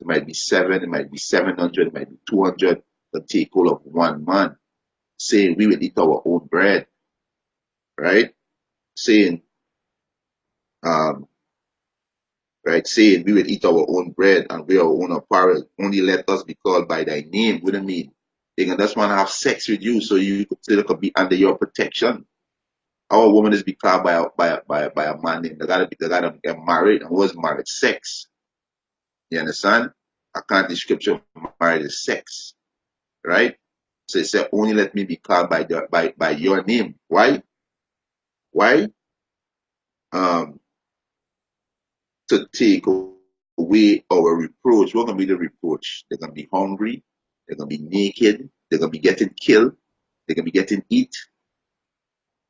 It might be 7, it might be 700, it might be 200, but take hold of 1 man. Saying we will eat our own bread, right? Saying, um, right? Saying we will eat our own bread and wear our own apparel. Only let us be called by thy name. What do you mean? They can just want to have sex with you so you still could be under your protection. Our woman is be called by a man named they gotta get married and was married sex. You understand? I can't the scripture married is sex, right? So it said only let me be called by your name. Why? Why? Um, to take away our reproach. What gonna be the reproach? They're gonna be hungry, they're gonna be naked, they're gonna be getting killed, they're gonna be getting eat,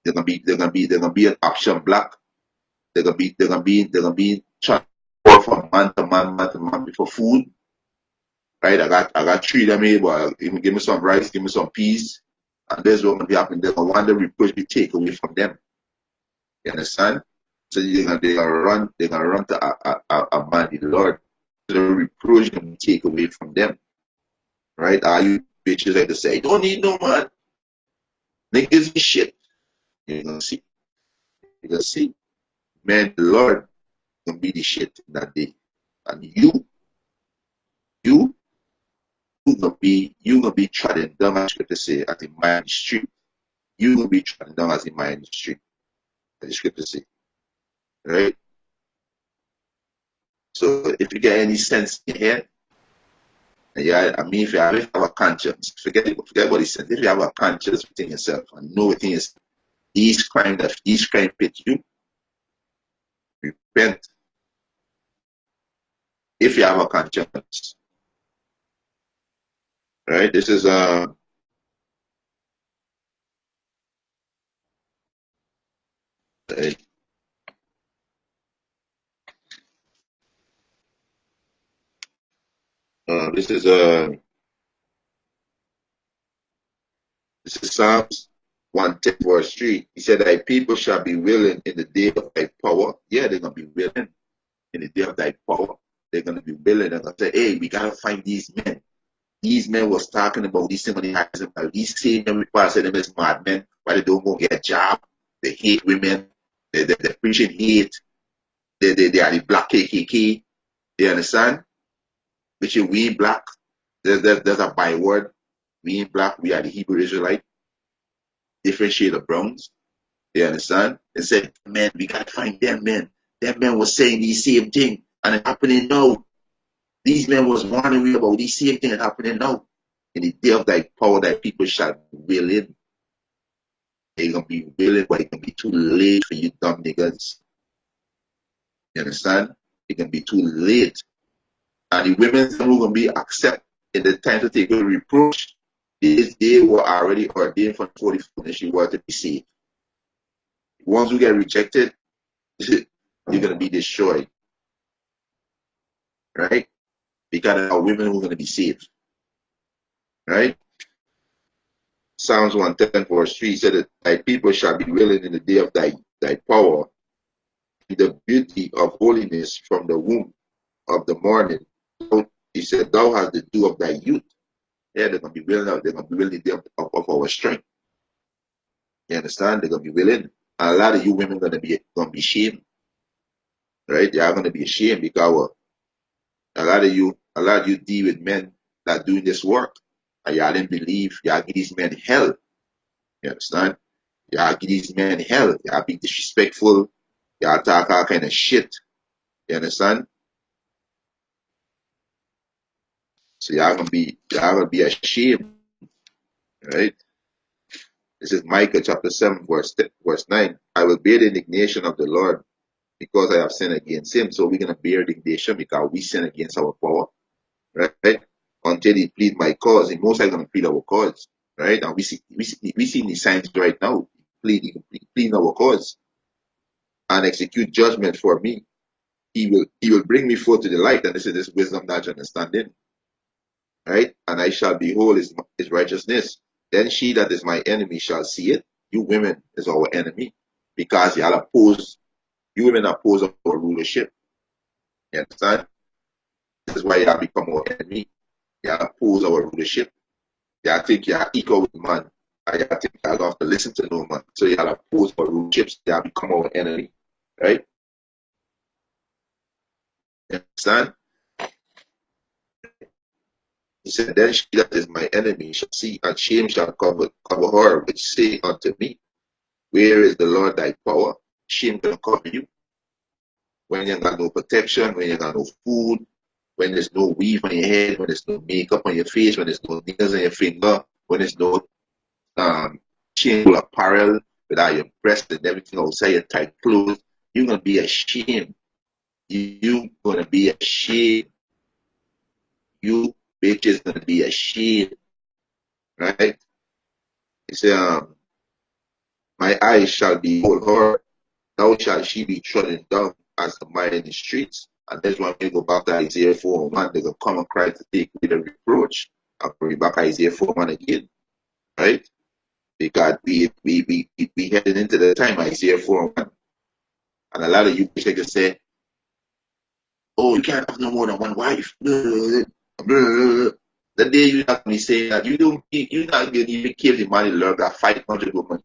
they're gonna be an option black, they're gonna be transport from man to man for food. Right? I got 3 of them here, but give me some rice, give me some peas, and this is what gonna be happening. They're gonna want the reproach be taken away from them. You understand? So they're gonna run to a man, the Lord. So the reproach can be taken away from them. Right? Are you bitches like to say, don't need no man. Niggas be shit. You're gonna see. You're gonna see. Man, the Lord gonna be the shit in that day. And you, you gonna be trodden down as scripture say at the mind street. You gonna be trodden down as the mind street. As the scripture say. Right? So if you get any sense in here, yeah, I mean, if you have a conscience, forget what he said. If you have a conscience within yourself and know within yourself, these crime pit you, repent. If you have a conscience, right? This is this is Psalms 110 verse 3. He said, "Thy people shall be willing in the day of thy power." Yeah, they're gonna be willing in the day of thy power. They're gonna be willing. They're gonna say, "Hey, we gotta find these men." These men was talking about these somebody has them. These same men require say them as madmen, why they don't go get a job. They hate women. They're preaching hate. They are the black KKK. You understand? Which is we black. There's a byword. We black. We are the Hebrew Israelite. Different shade of browns. You understand? They said, man, we gotta find them men. Them men was saying these same thing, and it's happening now. These men was warning me about these same thing happening now. In the day of thy power, thy people shall be willing. They're gonna be willing, but it can be too late for you dumb niggas. You understand? It can be too late. And the women who are gonna be accept in the time to take a reproach, they were already ordained for 44 and she wanted to be saved. Ones who get rejected, you're gonna be destroyed. Right? Because there are women who are gonna be saved. Right? Psalms 110 verse 3 said that thy people shall be willing in the day of thy power, in the beauty of holiness from the womb of the morning. So he said, thou hast the dew of thy youth. Yeah, they're gonna be willing, they're gonna be willing in the day of our strength. You understand? They're gonna be willing. And a lot of you women gonna be ashamed. Right? They are gonna be ashamed because a lot of you deal with men that doing this work. And y'all didn't believe y'all give these men hell. You understand? Y'all give these men hell. Y'all be disrespectful. Y'all talk all kind of shit. You understand? So y'all gonna be ashamed, right? This is Micah chapter 7, verse 9. I will bear the indignation of the Lord because I have sinned against him. So we're gonna bear the indignation because we sin against our power, right? Until he plead my cause, he most likely gonna plead our cause, right? And we see the signs right now. He plead our cause and execute judgment for me. he will bring me forth to the light, and this is this wisdom, knowledge, understanding, right? And I shall behold his righteousness. Then she that is my enemy shall see it. You women is our enemy because you women oppose our rulership. You understand? This is why y'all become our enemy. Y'all oppose our rulership. Y'all think y'all equal with man. And y'all think y'all don't have to listen to no man. So y'all oppose our rulerships. Y'all become our enemy. Right? You understand? He said, then she that is my enemy shall see, and shame shall cover her, which say unto me, where is the Lord thy power? Shame gonna cover you when you got no protection, when you got no food, when there's no weave on your head, when there's no makeup on your face, when there's no nails on your finger, when there's no shameful apparel without your breast and everything outside your tight clothes. You're gonna be ashamed. You're gonna be ashamed. You bitches gonna be ashamed, right? He said, my eyes shall behold her, now shall she be trodden down as the mire in the streets. And that's when we go back to Isaiah 4:1, they're gonna come and cry to take away the reproach. I'll bring back Isaiah 4:1 again, right? Because we headed into the time Isaiah 4:1. And a lot of you can say, oh, you can't have no more than one wife. Blah, blah. The day you're not going to be saying that, you're not going to even kill the man in love that 500 women.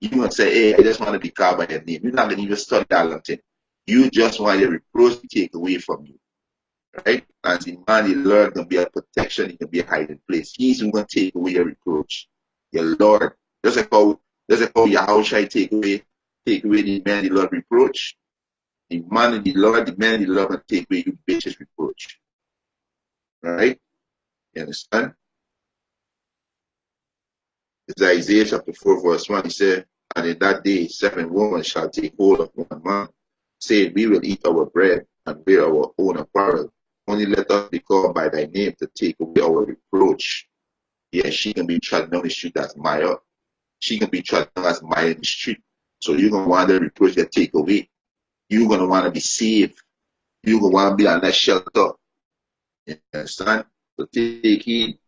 You're going to say, hey, I just want to be called by your name. You're not going to even study that long thing. You just want your reproach to take away from you. Right? As the man in love can be a protection, he can be a hiding place. He's who going to take away your reproach. Your Lord. Just like how Yahushua take away the man in love reproach. The man in the Lord, the man in the Lord, and take away you bitches reproach. Right? You understand? It's Isaiah chapter 4, verse 1. He said, and in that day 7 women shall take hold of one man, saying, we will eat our bread and wear our own apparel. Only let us be called by thy name to take away our reproach. Yeah, she can be trodden down the street as Maya. She can be trodden down as Maya in the street. So you're going to want the reproach to take away. You're going to want to be saved. You're going to want to be on that shelter. You understand? So take heed.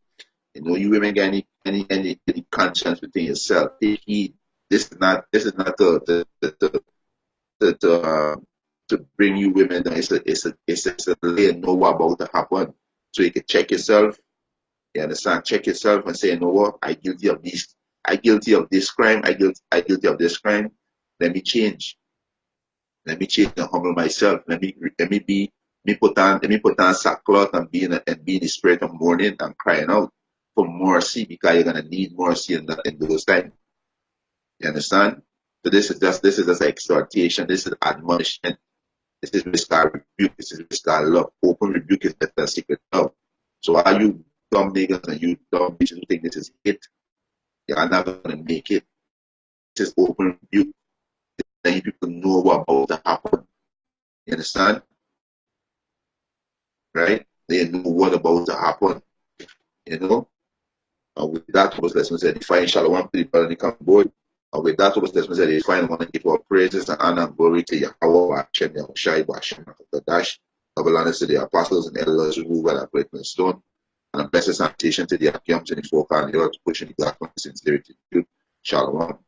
You know, you women got any conscience within yourself. Take heed. This is not to bring you women down. It's a lay know what about to happen. So you can check yourself. You understand? Check yourself and say, you know what? I guilty of this. I guilty of this crime. I guilty of this crime. Let me change. Let me change and humble myself. Let me put on sackcloth and be in the spirit of mourning and crying out for mercy, because you're gonna need mercy in those times. You understand? So this is just exhortation. This is admonishment. This is whisper rebuke. This is whisper love. Open rebuke is better than secret love. So are you dumb niggas and you dumb bitches who think this is it? You're not gonna make it. This is open rebuke. Then people know what about to happen. You understand? Right? They know what about to happen. You know? And with that was lesson said, define Shalom to the brother come board. And with that was lesson said, define want to give our praises and honor and glory to Yahweh, Hashem, Yahushai, Hashem, Kadash, double honors to the apostles and elders who were at Great Stone, and a blessed sanctation to the Akim 24 and the earth pushing the gospel and sincerity. Shalom.